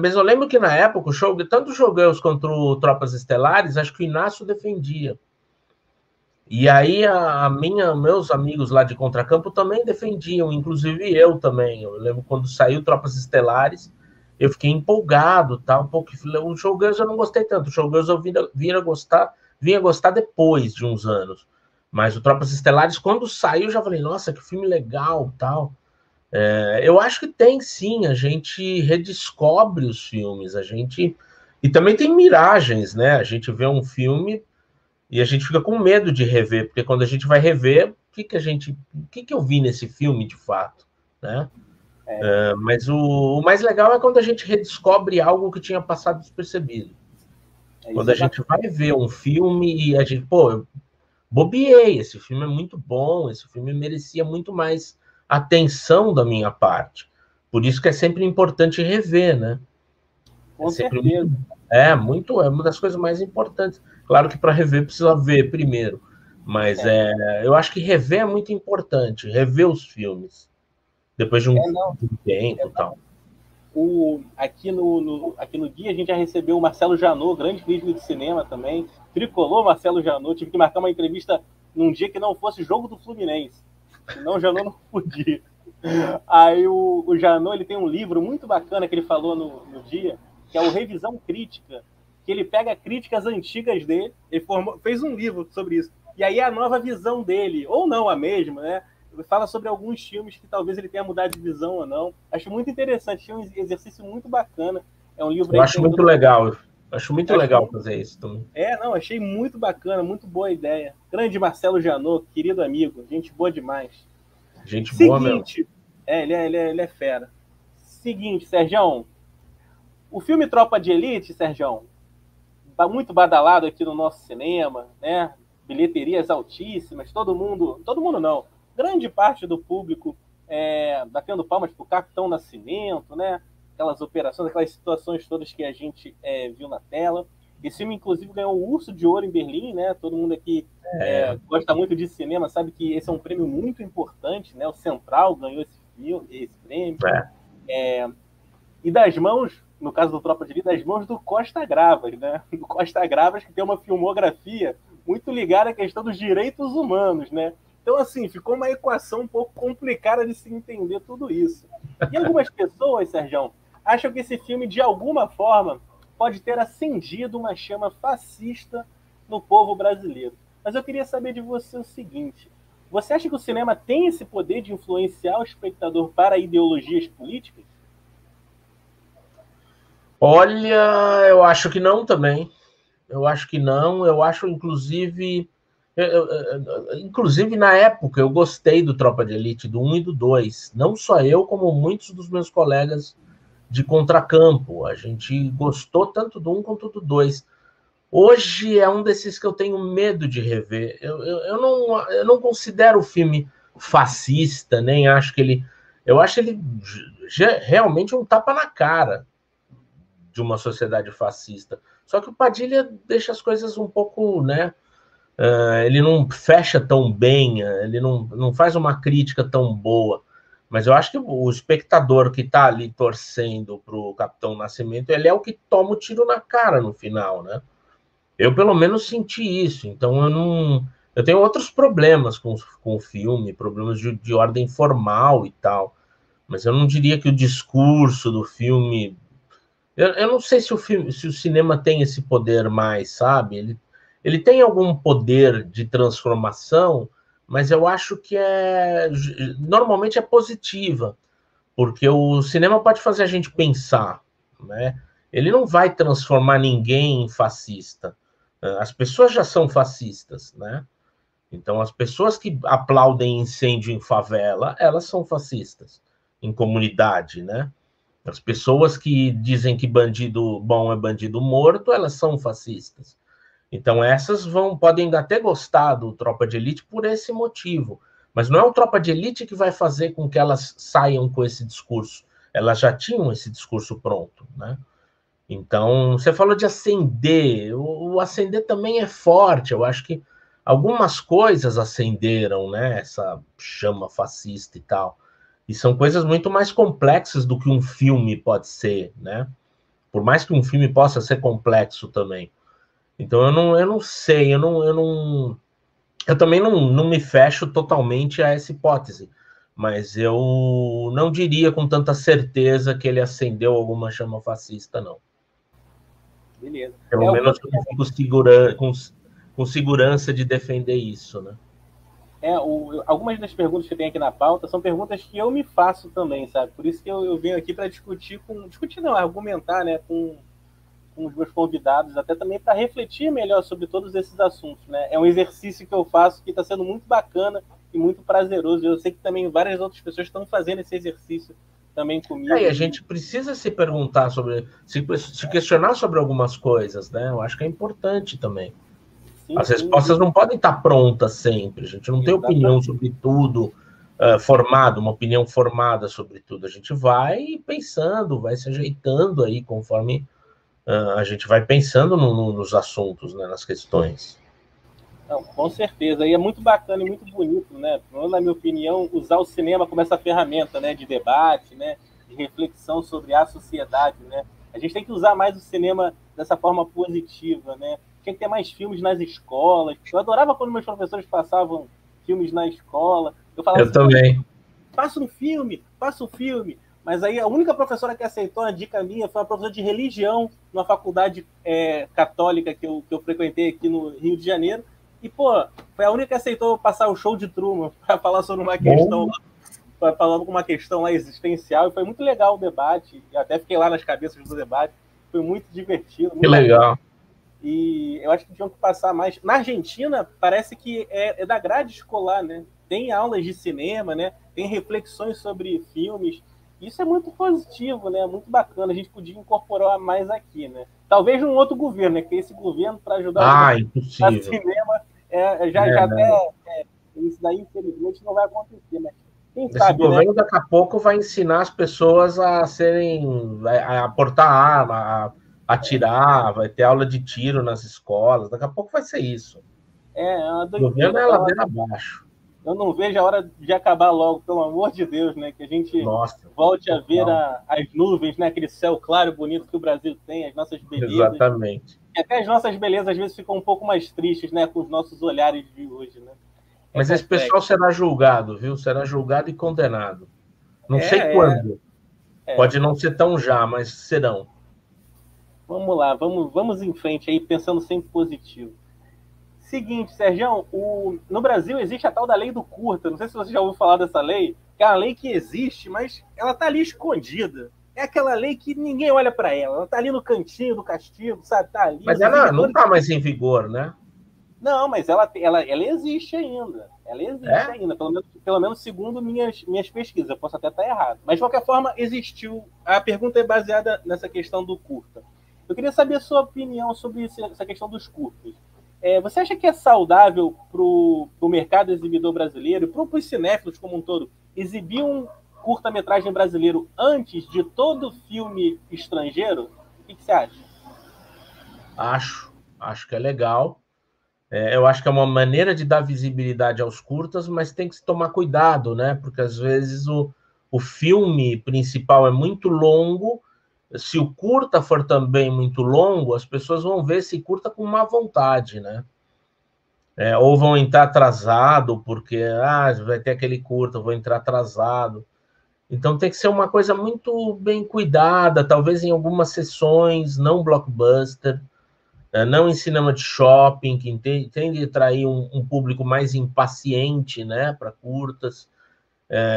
Mas eu lembro que na época, tanto o Showgirls quanto o Tropas Estelares, acho que o Inácio defendia. E aí meus amigos lá de Contracampo também defendiam, inclusive eu também. Eu lembro quando saiu Tropas Estelares, eu fiquei empolgado, tal. O Showgirls eu não gostei tanto. O Showgirls eu vinha gostar depois de uns anos. Mas o Tropas Estelares, quando saiu, eu já falei, nossa, que filme legal, tal. Eu acho que tem sim, a gente redescobre os filmes, e também tem miragens, né? A gente vê um filme e a gente fica com medo de rever, porque quando a gente vai rever, o que eu vi nesse filme de fato, né? Mas o mais legal é quando a gente redescobre algo que tinha passado despercebido. Quando a gente vai ver um filme e a gente, eu bobiei, esse filme é muito bom, esse filme merecia muito mais atenção da minha parte. Por isso que é sempre importante rever, né? Com certeza. É uma das coisas mais importantes. Claro que para rever precisa ver primeiro, mas eu acho que rever é muito importante, rever os filmes depois de um tempo e tal. Aqui no Guia a gente já recebeu o Marcelo Janot, grande crítico de cinema também, tricolor Marcelo Janot, tive que marcar uma entrevista num dia que não fosse jogo do Fluminense, senão o Janot não podia. Aí o Janot, ele tem um livro muito bacana que ele falou no dia, que é o Revisão Crítica, que ele pega críticas antigas dele, ele fez um livro sobre isso, e aí a nova visão dele, ou não a mesma, né? Ele fala sobre alguns filmes que talvez ele tenha mudado de visão ou não. Acho muito interessante, é um exercício muito bacana. É um livro. Eu acho muito legal. Acho muito legal fazer isso também. Achei muito bacana, muito boa ideia. Grande Marcelo Janot, querido amigo, gente boa demais. Gente boa mesmo. Ele é fera. Seguinte, Sergião, o filme Tropa de Elite, Sergião, muito badalado aqui no nosso cinema, né? Bilheterias altíssimas, todo mundo não, grande parte do público batendo palmas pro Capitão Nascimento, né? Aquelas operações, aquelas situações todas que a gente viu na tela. Esse filme, inclusive, ganhou o Urso de Ouro em Berlim, né? Todo mundo aqui gosta muito de cinema, sabe que esse é um prêmio muito importante, né? O Central ganhou esse prêmio. E das mãos, no caso do Tropa de Elite, das mãos do Costa Gravas, né? Do Costa Gravas, que tem uma filmografia muito ligada à questão dos direitos humanos, né? Então, assim, ficou uma equação um pouco complicada de se entender tudo isso. E algumas pessoas, Sergião, acham que esse filme, de alguma forma, pode ter acendido uma chama fascista no povo brasileiro. Mas eu queria saber de você o seguinte: você acha que o cinema tem esse poder de influenciar o espectador para ideologias políticas? Olha, eu acho que não também. Eu acho que não. Eu acho, inclusive. Inclusive, na época, eu gostei do Tropa de Elite, do 1 e do 2. Não só eu, como muitos dos meus colegas de contracampo. A gente gostou tanto do 1 quanto do 2. Hoje é um desses que eu tenho medo de rever. Eu não considero o filme fascista, nem acho que ele. Eu acho ele realmente um tapa na cara de uma sociedade fascista. Só que o Padilha deixa as coisas um pouco, né? Ele não fecha tão bem, ele não faz uma crítica tão boa. Mas eu acho que o espectador que está ali torcendo para o Capitão Nascimento, ele é o que toma o tiro na cara no final, né? Eu, pelo menos, senti isso. Então, eu não. Eu tenho outros problemas com o filme, problemas de ordem formal e tal. Mas eu não diria que o discurso do filme. Eu não sei se se o cinema tem esse poder mais, sabe? Ele tem algum poder de transformação, mas eu acho que normalmente é positiva, porque o cinema pode fazer a gente pensar, né? Ele não vai transformar ninguém em fascista. As pessoas já são fascistas, né? Então, as pessoas que aplaudem incêndio em favela, elas são fascistas, em comunidade, né? As pessoas que dizem que bandido bom é bandido morto, elas são fascistas. Então, essas podem até gostar do Tropa de Elite por esse motivo. Mas não é o Tropa de Elite que vai fazer com que elas saiam com esse discurso. Elas já tinham esse discurso pronto, né? Então, você falou de acender. O acender também é forte. Eu acho que algumas coisas acenderam, né? Essa chama fascista e tal. E são coisas muito mais complexas do que um filme pode ser, né? Por mais que um filme possa ser complexo também. Então eu não sei, eu também não me fecho totalmente a essa hipótese, mas eu não diria com tanta certeza que ele acendeu alguma chama fascista, não. Beleza. Pelo O que eu menos eu não fico com segurança de defender isso, né? Algumas das perguntas que tem aqui na pauta são perguntas que eu me faço também, sabe? Por isso que eu venho aqui para discutir não, argumentar, né, com os meus convidados, até também para refletir melhor sobre todos esses assuntos, né? É um exercício que eu faço que está sendo muito bacana e muito prazeroso. Eu sei que também várias outras pessoas estão fazendo esse exercício também comigo. E a gente precisa se perguntar se questionar sobre algumas coisas, né? Eu acho que é importante também. Sim, as respostas não podem estar prontas sempre. A gente não tem opinião sobre tudo uma opinião formada sobre tudo. A gente vai pensando, vai se ajeitando aí conforme a gente vai pensando nos assuntos, né, nas questões. Não, com certeza. E é muito bacana e muito bonito, né? Na minha opinião, usar o cinema como essa ferramenta, né, de debate, né, de reflexão sobre a sociedade, né? A gente tem que usar mais o cinema dessa forma positiva, né? Tinha que ter mais filmes nas escolas. Eu adorava quando meus professores passavam filmes na escola. Eu falava assim, também. Faça um filme. Mas aí a única professora que aceitou a dica minha foi uma professora de religião numa faculdade católica que eu frequentei aqui no Rio de Janeiro. E, pô, foi a única que aceitou passar o show de Truman para falar sobre uma questão, para falar uma questão lá existencial. E foi muito legal o debate. Eu até fiquei lá nas cabeças do debate. Foi muito divertido. Muito legal. E eu acho que tinham que passar mais. Na Argentina, parece que é da grade escolar, né? Tem aulas de cinema, né? Tem reflexões sobre filmes. Isso é muito positivo, né? Muito bacana. A gente podia incorporar mais aqui, né? Talvez num outro governo, né? Que esse governo, para ajudar o cinema, isso daí, infelizmente, não vai acontecer, né? Quem sabe, esse governo, né? Daqui a pouco vai ensinar as pessoas a portar arma, a atirar, vai ter aula de tiro nas escolas. Daqui a pouco vai ser isso. O governo é ladeira abaixo. Eu não vejo a hora de acabar logo, pelo amor de Deus, né? Que a gente volte a ver as nuvens, né? Aquele céu claro, bonito que o Brasil tem, as nossas belezas. Exatamente. E até as nossas belezas às vezes ficam um pouco mais tristes, né? Com os nossos olhares de hoje, né? Mas esse pessoal será julgado, viu? Será julgado e condenado. Não sei quando. Pode não ser tão já, mas serão. Vamos lá, vamos em frente aí, pensando sempre positivo. Seguinte, Sergião, no Brasil existe a tal da lei do curta. Não sei se você já ouviu falar dessa lei, que é uma lei que existe, mas ela tá ali escondida. é aquela lei que ninguém olha para ela. Ela tá ali no cantinho do castigo, sabe? Tá ali. Mas ela não está mais em vigor, né? Não, mas ela existe ainda. Ela existe É? ainda, pelo menos segundo minhas pesquisas. Eu posso até estar errado. Mas, de qualquer forma, existiu. A pergunta é baseada nessa questão do curta. Eu queria saber a sua opinião sobre essa questão dos curtas. Você acha que é saudável para o mercado exibidor brasileiro, para os cinéfilos como um todo, exibir um curta-metragem brasileiro antes de todo filme estrangeiro? O que você acha? Acho que é legal. Eu acho que é uma maneira de dar visibilidade aos curtas, mas tem que se tomar cuidado, né? Porque às vezes o filme principal é muito longo. Se o curta for também muito longo, as pessoas vão ver esse curta com má vontade, né? Ou vão entrar atrasado, porque vai ter aquele curta, vou entrar atrasado. Então tem que ser uma coisa muito bem cuidada, talvez em algumas sessões, não blockbuster, não em cinema de shopping, que tende a atrair um público mais impaciente, né, para curtas.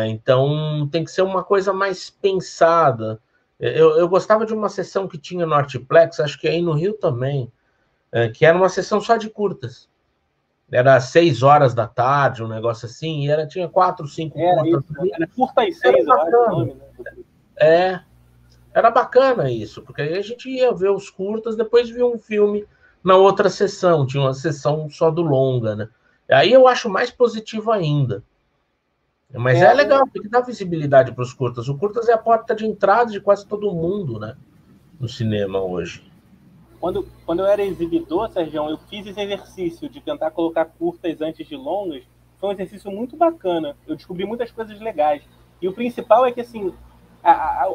Então tem que ser uma coisa mais pensada. Eu gostava de uma sessão que tinha no Artplex, acho que aí no Rio também, que era uma sessão só de curtas. Era 6 horas da tarde, um negócio assim, e tinha 4, 5 Era curtas. isso. Era curta às 6, eu acho o nome, né? Era bacana isso, porque aí a gente ia ver os curtas, depois via um filme na outra sessão, tinha uma sessão só do longa, né? Aí eu acho mais positivo ainda. Mas é legal, tem que dar visibilidade para os curtas. O curtas é a porta de entrada de quase todo mundo, né? No cinema hoje. Quando eu era exibidor, Sérgio, eu fiz esse exercício de tentar colocar curtas antes de longas. Foi um exercício muito bacana. Eu descobri muitas coisas legais. E o principal é que, assim,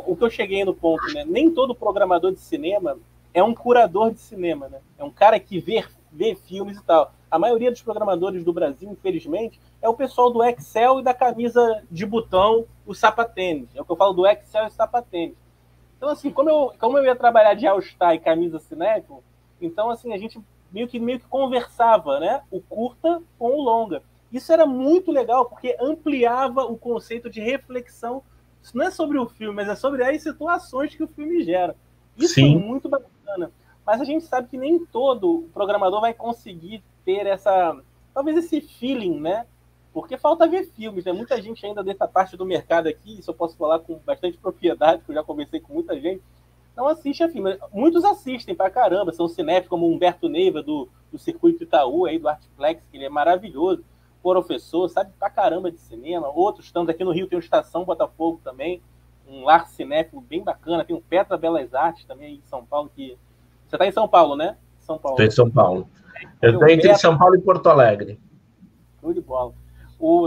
o que eu cheguei no ponto, né? Nem todo programador de cinema é um curador de cinema, né? É um cara que vê filmes e tal. A maioria dos programadores do Brasil, infelizmente, é o pessoal do Excel e da camisa de botão, o sapatênis. É o que eu falo do Excel e sapatênis. Então, assim, como eu ia trabalhar de All-Star e camisa cinéfilo, então, assim, a gente meio que conversava, né? O curta com o longa. Isso era muito legal, porque ampliava o conceito de reflexão. Isso não é sobre o filme, mas é sobre as situações que o filme gera. Isso Sim. É muito bacana. Mas a gente sabe que nem todo programador vai conseguir ter talvez esse feeling, né? Porque falta ver filmes, né? Muita gente ainda dessa parte do mercado aqui, isso eu posso falar com bastante propriedade, porque eu já conversei com muita gente, não assiste a filme. Muitos assistem pra caramba, são cinéfilos como o Humberto Neiva, do Circuito Itaú, aí, do Artplex, que ele é maravilhoso, professor, sabe pra caramba de cinema. Outros, estamos aqui no Rio, tem o Estação Botafogo também, um lar cinéfilo bem bacana, tem o Petra Belas Artes também em São Paulo, que... Você tá em São Paulo, né? São Paulo. Estou em São Paulo. Eu estou entre São Paulo e Porto Alegre. Show de bola.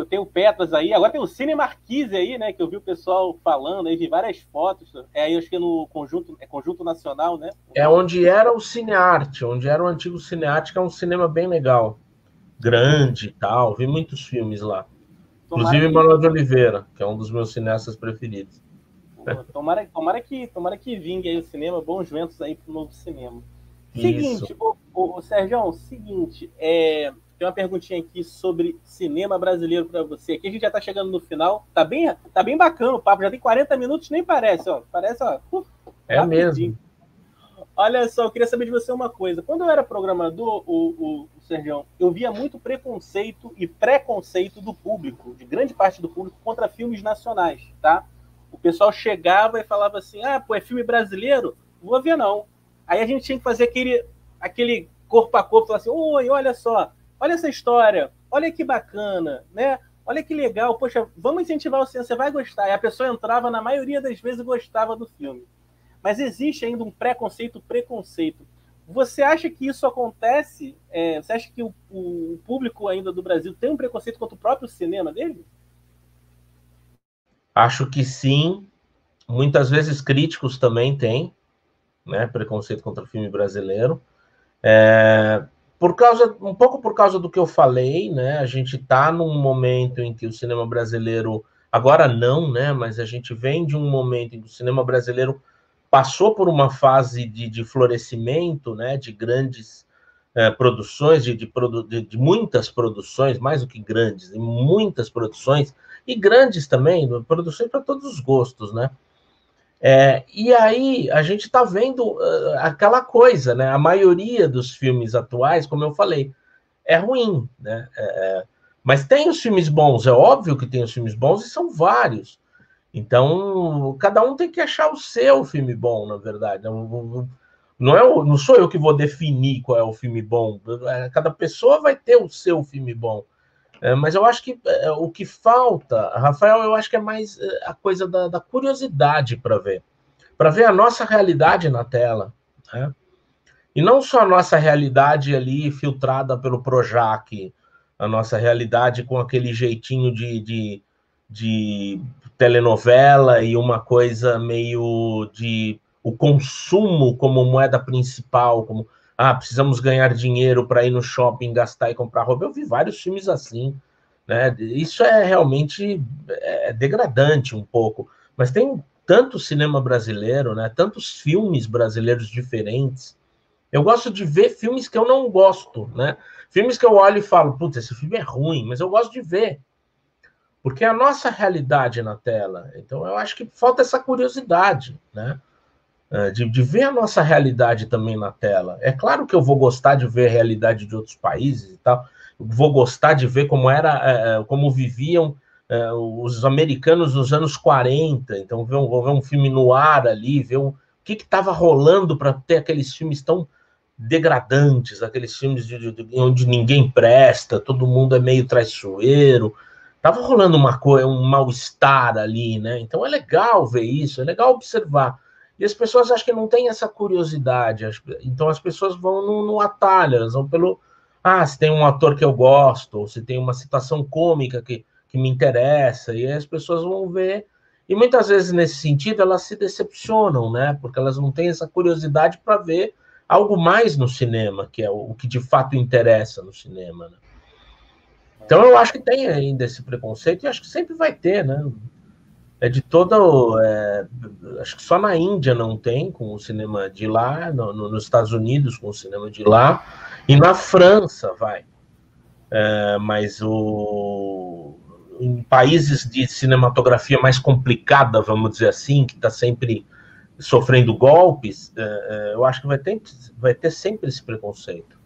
Tem o Petras aí, agora tem o Cine Marquise aí, né? Que eu vi o pessoal falando, aí vi várias fotos. Aí acho que no Conjunto Nacional, né? É onde era o Cinearte, onde era o antigo Cinearte, que é um cinema bem legal. Grande e tal. Vi muitos filmes lá. Inclusive Manuel de Oliveira, que é um dos meus cineastas preferidos. Tomara que vingue aí o cinema, bons ventos aí pro novo cinema. Seguinte, o Sérgio, seguinte, tem uma perguntinha aqui sobre cinema brasileiro para você. Aqui a gente já tá chegando no final. Tá bem bacana o papo. Já tem 40 minutos, nem parece, ó. Parece, ó. É mesmo. Olha só, eu queria saber de você uma coisa. Quando eu era programador, o Sérgio, eu via muito preconceito e preconceito do público, de grande parte do público, contra filmes nacionais, tá? O pessoal chegava e falava assim, pô, é filme brasileiro? Não vou ver, não. Aí a gente tinha que fazer aquele corpo a corpo, falar assim, oi, olha só, olha essa história, olha que bacana, né? Olha que legal, poxa, vamos incentivar o cinema, você vai gostar. E a pessoa entrava, na maioria das vezes, gostava do filme. Mas existe ainda um preconceito. Você acha que isso acontece? Você acha que o público ainda do Brasil tem um preconceito contra o próprio cinema dele? Acho que sim. Muitas vezes críticos também têm, né, preconceito contra o filme brasileiro. Um pouco por causa do que eu falei, né? A gente está num momento em que o cinema brasileiro, agora não, né? Mas a gente vem de um momento em que o cinema brasileiro passou por uma fase de florescimento, né? De grandes produções, de muitas produções, mais do que grandes, muitas produções, e grandes também, produções para todos os gostos, né? E aí a gente está vendo aquela coisa, né? A maioria dos filmes atuais, como eu falei, é ruim, né? Mas tem os filmes bons, é óbvio que tem os filmes bons e são vários. Então, cada um tem que achar o seu filme bom, na verdade. Não sou eu que vou definir qual é o filme bom. Cada pessoa vai ter o seu filme bom. Mas eu acho que o que falta, Rafael, eu acho que é mais a coisa da curiosidade para ver a nossa realidade na tela, né? E não só a nossa realidade ali filtrada pelo Projac, a nossa realidade com aquele jeitinho de telenovela e uma coisa meio de o consumo como moeda principal, como precisamos ganhar dinheiro para ir no shopping, gastar e comprar roupa. Eu vi vários filmes assim, né? Isso é realmente degradante um pouco, mas tem tanto cinema brasileiro, né? Tantos filmes brasileiros diferentes. Eu gosto de ver filmes que eu não gosto, né? Filmes que eu olho e falo, putz, esse filme é ruim, mas eu gosto de ver. Porque é a nossa realidade na tela. Então, eu acho que falta essa curiosidade, né? De ver a nossa realidade também na tela. É claro que eu vou gostar de ver a realidade de outros países e tal. Eu vou gostar de ver como viviam os americanos nos anos 40. Então, vou ver um filme no ar ali, ver o que estava rolando para ter aqueles filmes tão degradantes, aqueles filmes onde ninguém presta, todo mundo é meio traiçoeiro. Tava rolando um mal-estar ali, né? Então é legal ver isso, é legal observar. E as pessoas acham que não têm essa curiosidade. Então as pessoas vão no atalho, elas vão pelo... se tem um ator que eu gosto, ou se tem uma situação cômica que me interessa, e aí as pessoas vão ver. E muitas vezes, nesse sentido, elas se decepcionam, né? Porque elas não têm essa curiosidade para ver algo mais no cinema, que é o que de fato interessa no cinema, né? Então eu acho que tem ainda esse preconceito e acho que sempre vai ter, né? Acho que só na Índia não tem, com o cinema de lá, nos Estados Unidos com o cinema de lá, e na França vai. Mas em países de cinematografia mais complicada, vamos dizer assim, que está sempre sofrendo golpes, eu acho que vai ter sempre esse preconceito.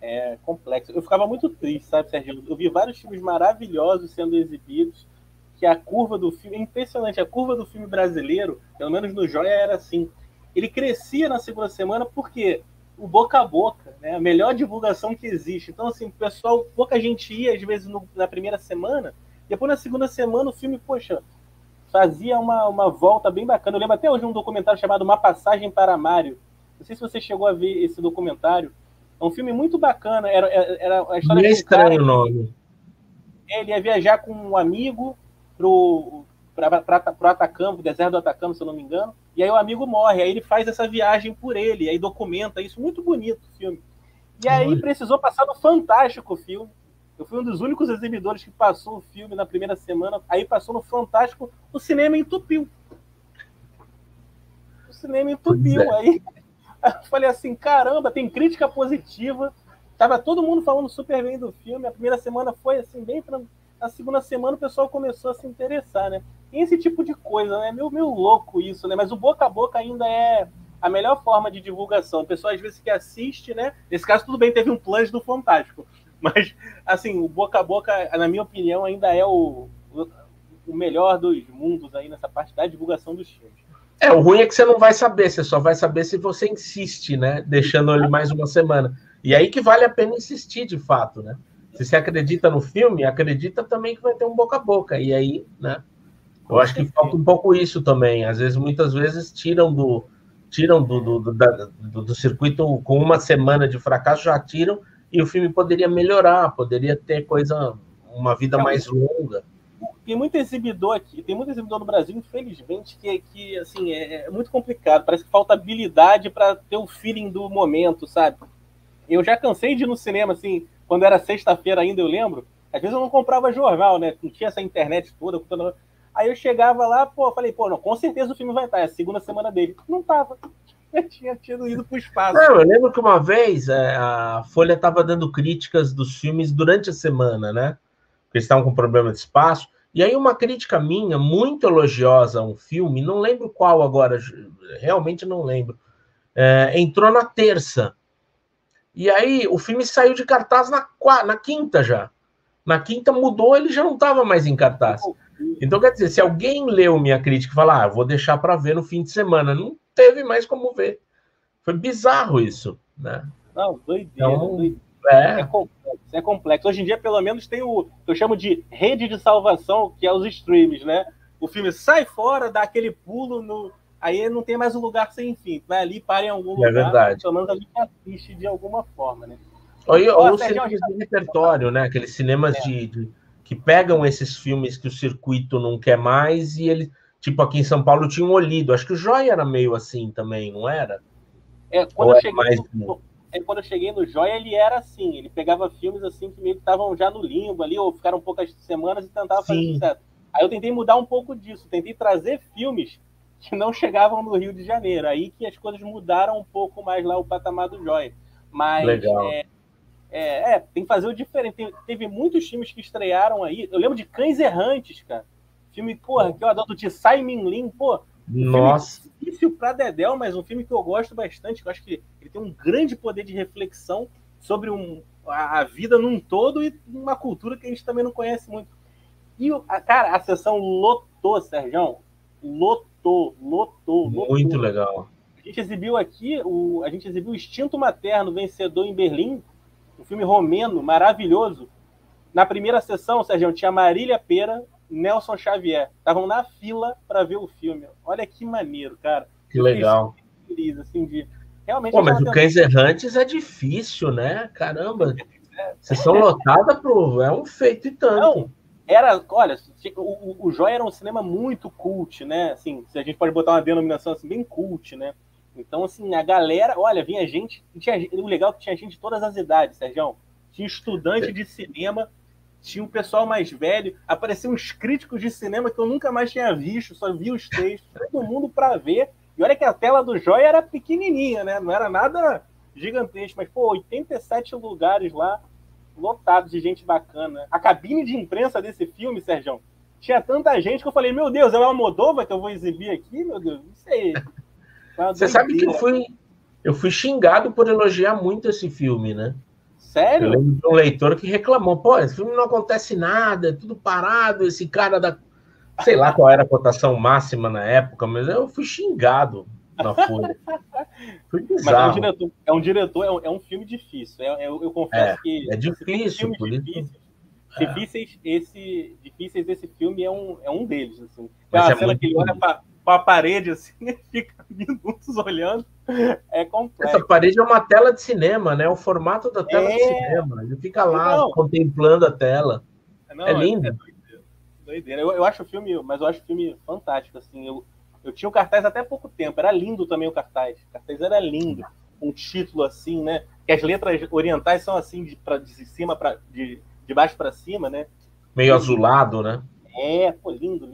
É complexo. Eu ficava muito triste, sabe, Sérgio? Eu vi vários filmes maravilhosos sendo exibidos, que a curva do filme, é impressionante, a curva do filme brasileiro, pelo menos no Joia era assim, ele crescia na segunda semana porque o boca a boca, né, a melhor divulgação que existe. Então, assim, o pessoal, pouca gente ia, às vezes, na primeira semana, depois na segunda semana o filme, poxa, fazia uma volta bem bacana. Eu lembro até hoje um documentário chamado Uma Passagem para Mário. Não sei se você chegou a ver esse documentário. É um filme muito bacana. Era a história de um cara que, nome. Ele ia viajar com um amigo pro Atacama, pro deserto do Atacama, se eu não me engano. E aí o amigo morre. Aí ele faz essa viagem por ele. Aí documenta isso. Muito bonito o filme. E aí precisou passar no Fantástico o filme. Eu fui um dos únicos exibidores que passou o filme na primeira semana. Aí passou no Fantástico. O cinema entupiu. O cinema entupiu. Aí eu falei assim, caramba, tem crítica positiva. Tava todo mundo falando super bem do filme. A primeira semana foi assim, bem... Na segunda semana o pessoal começou a se interessar, né? E esse tipo de coisa, né? Meio louco isso, né? Mas o boca a boca ainda é a melhor forma de divulgação. O pessoal, às vezes, que assiste, né? Nesse caso, tudo bem, teve um plus do Fantástico. Mas, assim, o boca a boca, na minha opinião, ainda é o melhor dos mundos aí nessa parte da divulgação dos filmes. O ruim é que você não vai saber, você só vai saber se você insiste, né? Deixando ele mais uma semana. E aí que vale a pena insistir, de fato, né? Se você acredita no filme, acredita também que vai ter um boca a boca. E aí, né? Eu acho que falta um pouco isso também. Às vezes, muitas vezes, tiram do circuito com uma semana de fracasso, já tiram, e o filme poderia melhorar, poderia ter uma vida mais longa. Tem muito exibidor aqui, tem muito exibidor no Brasil, infelizmente, que assim, é muito complicado. Parece que falta habilidade para ter o feeling do momento, sabe? Eu já cansei de ir no cinema, assim, quando era sexta-feira ainda, eu lembro. Às vezes eu não comprava jornal, né? Não tinha essa internet toda. Aí eu chegava lá, falei, não, com certeza o filme vai estar. É a segunda semana dele. Não tava. Eu tinha ido pro espaço. Não, eu lembro que uma vez a Folha estava dando críticas dos filmes durante a semana, né? Porque eles estavam com problema de espaço. E aí uma crítica minha, muito elogiosa a um filme, não lembro qual agora, realmente não lembro, entrou na terça. E aí o filme saiu de cartaz na quinta já. Na quinta mudou, ele já não estava mais em cartaz. Então, quer dizer, se alguém leu minha crítica e falar, vou deixar para ver no fim de semana, não teve mais como ver. Foi bizarro isso, né? Não, doideira, Então, doideira. é complexo, é complexo. Hoje em dia, pelo menos, tem o que eu chamo de rede de salvação, que é os streams, né? O filme sai fora, dá aquele pulo, aí não tem mais um lugar sem fim. Vai ali, para em algum lugar, verdade. pelo menos a gente assiste de alguma forma, né? Ou cinemas de repertório, né? Aqueles cinemas que pegam esses filmes que o circuito não quer mais e ele, tipo aqui em São Paulo tinha um Olido. Acho que o Joia era meio assim também, não era? Quando eu cheguei no Joia, ele era assim, ele pegava filmes assim que meio que estavam já no limbo ali, ou ficaram poucas semanas e tentava fazer sucesso. Aí eu tentei mudar um pouco disso, tentei trazer filmes que não chegavam no Rio de Janeiro, aí que as coisas mudaram um pouco mais lá o patamar do Joia. Mas legal. Tem que fazer o diferente. Teve muitos filmes que estrearam aí, eu lembro de Cães Errantes, cara, filme, porra, que eu adoro, de Tsai Ming-Lin, pô, nossa, difícil pra Dedéu, mas um filme que eu gosto bastante, que eu acho que ele tem um grande poder de reflexão sobre a vida num todo e uma cultura que a gente também não conhece muito. E, cara, a sessão lotou, Sérgio. Lotou. Muito legal. A gente exibiu aqui, a gente exibiu o Instinto Materno, vencedor em Berlim, um filme romeno, maravilhoso. Na primeira sessão, Sérgio, tinha Marília Pêra, Nelson Xavier. Estavam na fila para ver o filme. Olha que maneiro, cara. Que legal. Feliz, assim, realmente. Pô, mas o Cães Errantes é difícil, né? Caramba. Sessão lotada é um feito e tanto. Não, olha, o Joia era um cinema muito cult, né? Assim, se a gente pode botar uma denominação assim, bem cult, né? Então, assim, a galera, olha, vinha gente, o legal é que tinha gente de todas as idades, Sérgio. Tinha estudante de cinema, tinha um pessoal mais velho, apareciam uns críticos de cinema que eu nunca mais tinha visto, só vi os textos, todo mundo para ver. E olha que a tela do Joia era pequenininha, né? Não era nada gigantesco, mas, pô, 87 lugares lá, lotados de gente bacana. A cabine de imprensa desse filme, Sérgio, tinha tanta gente que eu falei, meu Deus, é o Almodóvar que eu vou exibir aqui? Meu Deus, não sei. Você sabe que eu fui xingado por elogiar muito esse filme, né? Sério? Eu lembro de um leitor que reclamou, pô, esse filme não acontece nada, é tudo parado, esse cara da... Sei lá qual era a cotação máxima na época, mas eu fui xingado na Folha. Foi bizarro. Mas é um filme difícil. Eu confesso que... É difícil, por isso... Difíceis, esse filme é um deles, assim. Tem uma cena que ele olha para a parede, assim, e fica minutos olhando. É complexo. Essa parede é uma tela de cinema, né? O formato da tela de cinema. Ele fica lá contemplando a tela. É lindo. Doideira. Eu acho o filme, mas eu acho o filme fantástico, assim. Eu tinha o cartaz até pouco tempo. Era lindo também o cartaz. O cartaz era lindo. Um título assim, né? Que as letras orientais são assim, de baixo para cima, né? Meio azulado, né? Pô, lindo.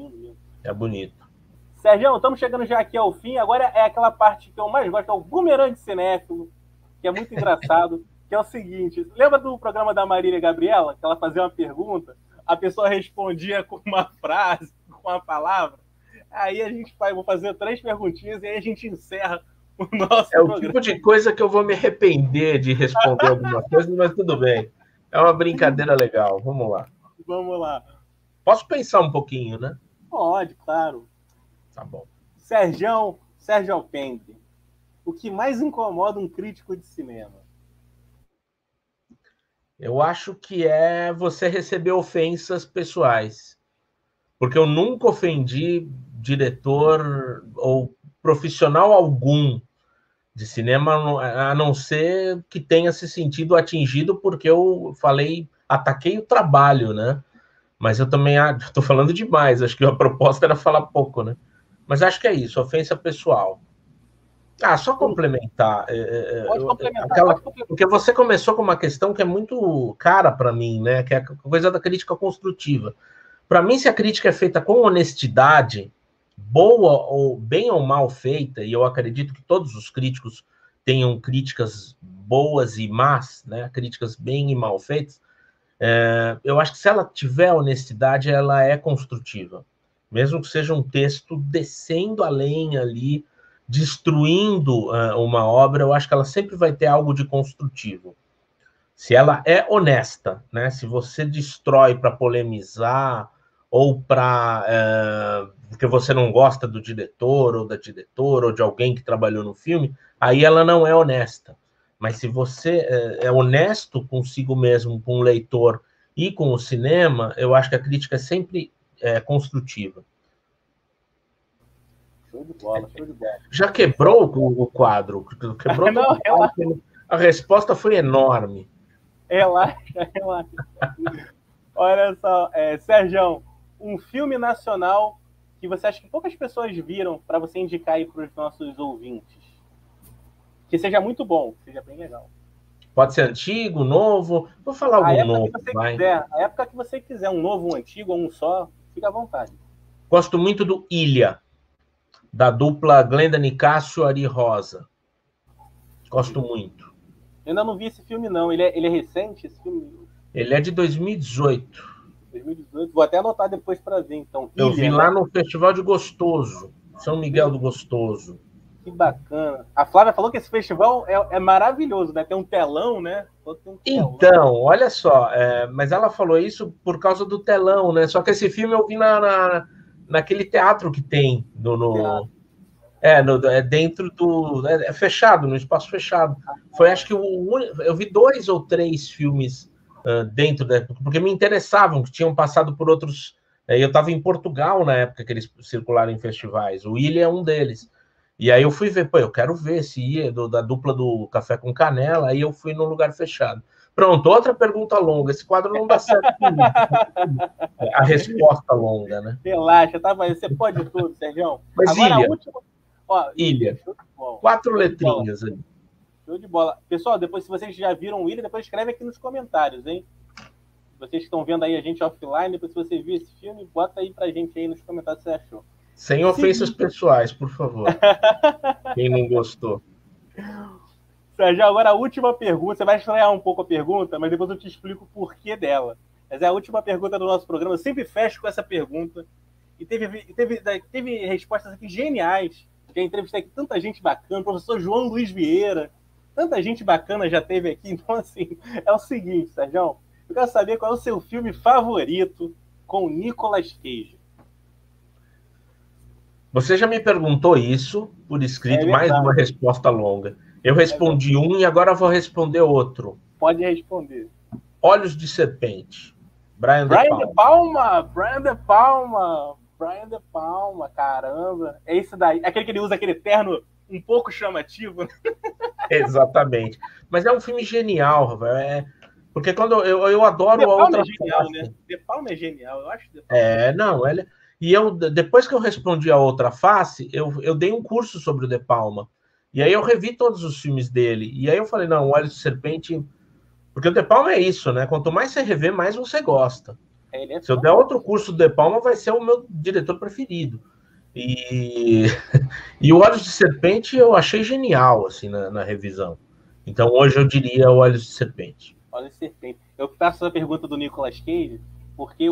É bonito. Sérgio, estamos chegando já aqui ao fim. Agora é aquela parte que eu mais gosto, que é o bumerangue cinéfilo, que é muito engraçado, que é o seguinte, lembra do programa da Marília Gabriela, que ela fazia uma pergunta, a pessoa respondia com uma frase, com uma palavra? Aí vou fazer 3 perguntinhas e aí a gente encerra o nosso programa. O tipo de coisa que eu vou me arrepender de responder alguma coisa, mas tudo bem. É uma brincadeira legal. Vamos lá. Vamos lá. Posso pensar um pouquinho, né? Pode, claro. Tá bom. Sérgio Alpendre, o que mais incomoda um crítico de cinema? Eu acho que é você receber ofensas pessoais. Porque eu nunca ofendi diretor ou profissional algum de cinema, a não ser que tenha se sentido atingido porque eu ataquei o trabalho, né? Mas eu também estou falando demais, acho que a proposta era falar pouco, né? Mas acho que é isso, ofensa pessoal. Só complementar. Pode complementar. Porque você começou com uma questão que é muito cara para mim, né? Que é a coisa da crítica construtiva. Para mim, se a crítica é feita com honestidade, boa ou bem ou mal feita, e eu acredito que todos os críticos tenham críticas boas e más, né? Críticas bem e mal feitas, Eu acho que se ela tiver honestidade, ela é construtiva. Mesmo que seja um texto descendo a lenha ali, destruindo uma obra, eu acho que ela sempre vai ter algo de construtivo. Se ela é honesta, né? Se você destrói para polemizar ou para porque você não gosta do diretor ou da diretora ou de alguém que trabalhou no filme, aí ela não é honesta. Mas se você é honesto consigo mesmo, com o leitor e com o cinema, eu acho que a crítica é sempre construtiva. Show de bola, show de bola. Já quebrou o quadro? Quebrou não, todo o quadro. A resposta foi enorme. Relaxa. Olha só, Sérgio, um filme nacional que você acha que poucas pessoas viram para você indicar aí para os nossos ouvintes. Que seja muito bom, que seja bem legal. Pode ser antigo, novo. Vou falar algum novo. A época que você quiser, um novo, um antigo ou um só, fica à vontade. Gosto muito do Ilha, da dupla Glenda Nicásio e Ari Rosa. Gosto muito. Eu ainda não vi esse filme, não. Ele é recente, esse filme? Ele é de 2018. 2018. Vou até anotar depois para ver, então. Eu vi lá no Festival de Gostoso, São Miguel do Gostoso. Que bacana. A Flávia falou que esse festival é maravilhoso, né? Tem um telão, né? Então, olha só, mas ela falou isso por causa do telão, né? Só que esse filme eu vi naquele teatro que tem dentro do... É fechado, no espaço fechado. Foi, acho que eu vi 2 ou 3 filmes dentro, porque me interessavam, que tinham passado por outros... Eu estava em Portugal na época que eles circularam em festivais. O Ilha é um deles. E aí eu fui ver, eu quero ver esse Ilha da dupla do Café com Canela, aí eu fui num lugar fechado. Pronto, outra pergunta longa. Esse quadro não dá certo. A resposta longa, né? Relaxa, tá? Mas você pode tudo, Sérgio. Mas agora Ilha. A última... Ilha. 4 letrinhas aí. Show de bola. Pessoal, depois, se vocês já viram o Ilha, depois escreve aqui nos comentários, hein? Vocês que estão vendo aí a gente offline, depois se você viu esse filme, bota aí pra gente aí nos comentários o que você achou. Sem ofensas pessoais, por favor. Quem não gostou. Sérgio, agora a última pergunta. Você vai estranhar um pouco a pergunta, mas depois eu te explico o porquê dela. Mas é a última pergunta do nosso programa. Eu sempre fecho com essa pergunta. E teve respostas aqui geniais. Já entrevistei aqui tanta gente bacana. O professor João Luiz Vieira. Tanta gente bacana já teve aqui. Então, assim, é o seguinte, Sérgio. Eu quero saber qual é o seu filme favorito com o Nicolas Cage. Você já me perguntou isso por escrito, mais uma resposta longa. Eu respondi um e agora vou responder outro. Pode responder. Olhos de Serpente. Brian De Palma, caramba. É isso daí. É aquele que ele usa aquele terno um pouco chamativo. Exatamente. Mas é um filme genial, Rafael. Porque quando eu adoro a outra face. Né? De Palma é genial, eu acho. Não, e depois que eu respondi a outra face, eu dei um curso sobre o De Palma. E aí eu revi todos os filmes dele. E aí eu falei, não, Olhos de Serpente... Porque o De Palma é isso, né? Quanto mais você rever, mais você gosta. Se eu der outro curso do De Palma, vai ser o meu diretor preferido. E o Olhos de Serpente eu achei genial, assim, na revisão. Então hoje eu diria Olhos de Serpente. Olhos de Serpente. Eu faço a pergunta do Nicolas Cage, porque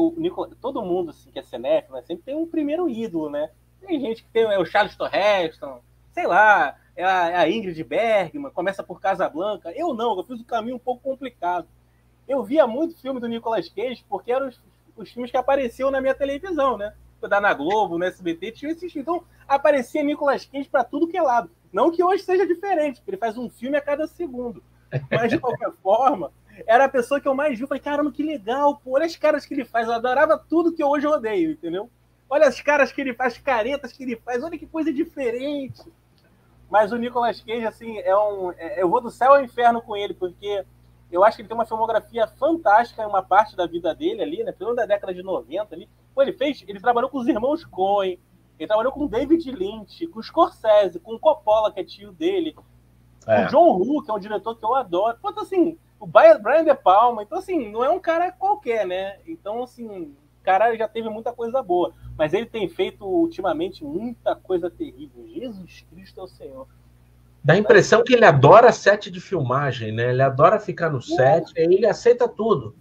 todo mundo assim, que é cinéfilo, né, sempre tem um primeiro ídolo, né? Tem gente que tem o Charleston Heston, sei lá, é a Ingrid Bergman, começa por Casablanca. Eu não, eu fiz um caminho um pouco complicado. Eu via muito filme do Nicolas Cage porque eram os filmes que apareciam na minha televisão, né? Da na Globo, no SBT, tinha esses filmes. Então, aparecia Nicolas Cage para tudo que é lado. Não que hoje seja diferente, porque ele faz um filme a cada segundo. Mas, de qualquer forma, era a pessoa que eu mais vi. Eu falei, caramba, que legal, pô, olha as caras que ele faz. Eu adorava tudo que hoje eu odeio, entendeu? Olha as caras que ele faz, as caretas que ele faz, olha que coisa diferente. Mas o Nicolas Cage, assim, eu vou do céu ao inferno com ele, porque eu acho que ele tem uma filmografia fantástica em uma parte da vida dele ali, né? Pelo menos da década de 90 ali. Pô, ele trabalhou com os irmãos Coen, ele trabalhou com David Lynch, com Scorsese, com Coppola, que é tio dele, com John Woo, que é um diretor que eu adoro. Pô, então, assim, o Brian De Palma, então, assim, não é um cara qualquer, né? Então, assim, o cara já teve muita coisa boa. Mas ele tem feito, ultimamente, muita coisa terrível. Jesus Cristo é o Senhor. Dá a impressão que ele adora set de filmagem, né? Ele adora ficar no set, e ele aceita tudo.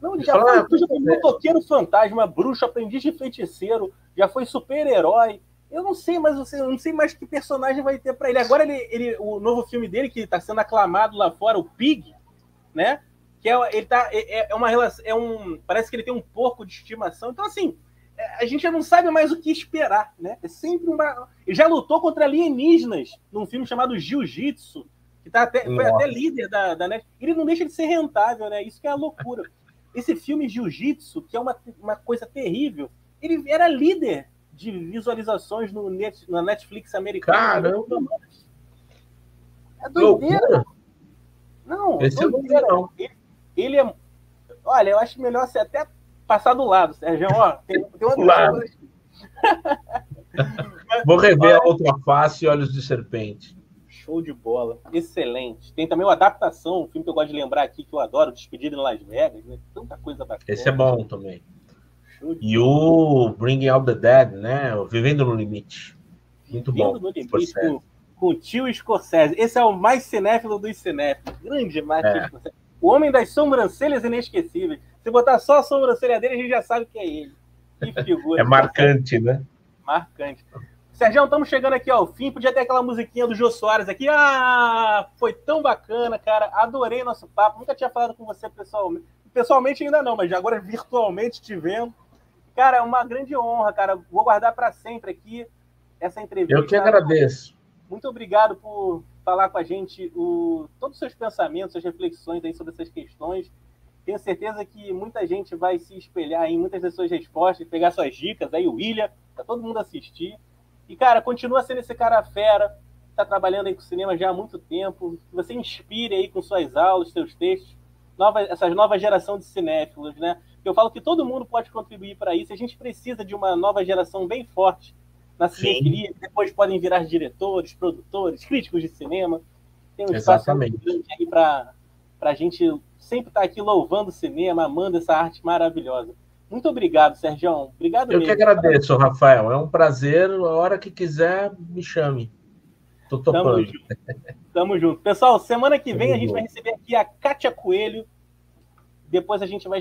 Não, ele já foi motoqueiro fantasma, bruxo, aprendiz de feiticeiro, já foi super-herói. Eu não sei, mas eu não sei mais que personagem vai ter para ele. Agora o novo filme dele, que está sendo aclamado lá fora, o Pig, né? Que uma relação, parece que ele tem um porco de estimação. Então, assim, a gente já não sabe mais o que esperar, né? É sempre ele já lutou contra alienígenas num filme chamado Jiu-Jitsu, que foi até líder da Netflix. Ele não deixa de ser rentável, né? Isso que é a loucura. Esse filme Jiu-Jitsu, que é uma coisa terrível, ele era líder de visualizações na Netflix americana. Caramba! É doideira. Loucura. Não, esse é doideira, não. Ele é... Olha, eu acho melhor você até passar do lado, Sérgio. Ó, tem outra coisa. Vou rever a outra face e Olhos de Serpente. Show de bola. Excelente. Tem também o Adaptação, um filme que eu gosto de lembrar aqui, que eu adoro, Despedida em Las Vegas, né? Tanta coisa bacana. Esse é bom também. E o Bringing Out the Dead, né? O Vivendo no Limite. Muito bom. Vivendo no Limite, com o tio Scorsese. Esse é o mais cinéfilo dos cinéfilos. Grande Martin Scorsese. O homem das sobrancelhas inesquecíveis. Se botar só a sobrancelha dele, a gente já sabe que é ele. Que figura. É marcante, né? Marcante. Sérgio, estamos chegando aqui ao fim. Podia ter aquela musiquinha do Jô Soares aqui. Ah, foi tão bacana, cara. Adorei nosso papo. Nunca tinha falado com você pessoalmente. Pessoalmente ainda não, mas agora virtualmente te vendo. Cara, é uma grande honra, cara. Vou guardar para sempre aqui essa entrevista. Eu que agradeço. Muito obrigado por falar com a gente todos os seus pensamentos, suas reflexões aí sobre essas questões. Tenho certeza que muita gente vai se espelhar em muitas das suas respostas, pegar suas dicas aí, o William, para todo mundo assistir. E, cara, continua sendo esse cara fera, está trabalhando aí com cinema já há muito tempo, que você inspire aí com suas aulas, seus textos, essa nova geração de cinéfilos, né? Eu falo que todo mundo pode contribuir para isso, a gente precisa de uma nova geração bem forte na cinefilia, depois podem virar diretores, produtores, críticos de cinema. Tem um espaço muito grande aí para a gente sempre estar aqui louvando o cinema, amando essa arte maravilhosa. Muito obrigado, Sérgio. Obrigado mesmo. Eu que agradeço, Rafael. É um prazer. A hora que quiser, me chame. Tô topando. Tamo junto. Pessoal, semana que vem a gente vai receber aqui a Kátia Coelho. Depois a gente vai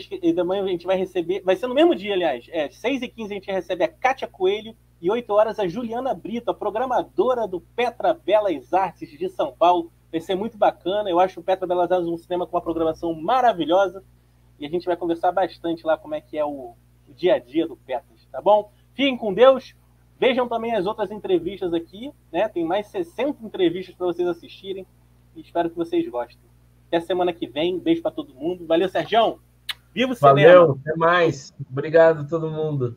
receber... Vai ser no mesmo dia, aliás. 6h15 a gente recebe a Kátia Coelho e 8h a Juliana Brito, a programadora do Petra Belas Artes de São Paulo. Vai ser muito bacana. Eu acho o Petra Belas Artes um cinema com uma programação maravilhosa. E a gente vai conversar bastante lá como é que é o dia a dia do Petras, tá bom? Fiquem com Deus. Vejam também as outras entrevistas aqui, né? Tem mais 60 entrevistas para vocês assistirem. E espero que vocês gostem. Até semana que vem. Beijo para todo mundo. Valeu, Sérgio. Viva o cinema. Valeu, até mais. Obrigado a todo mundo.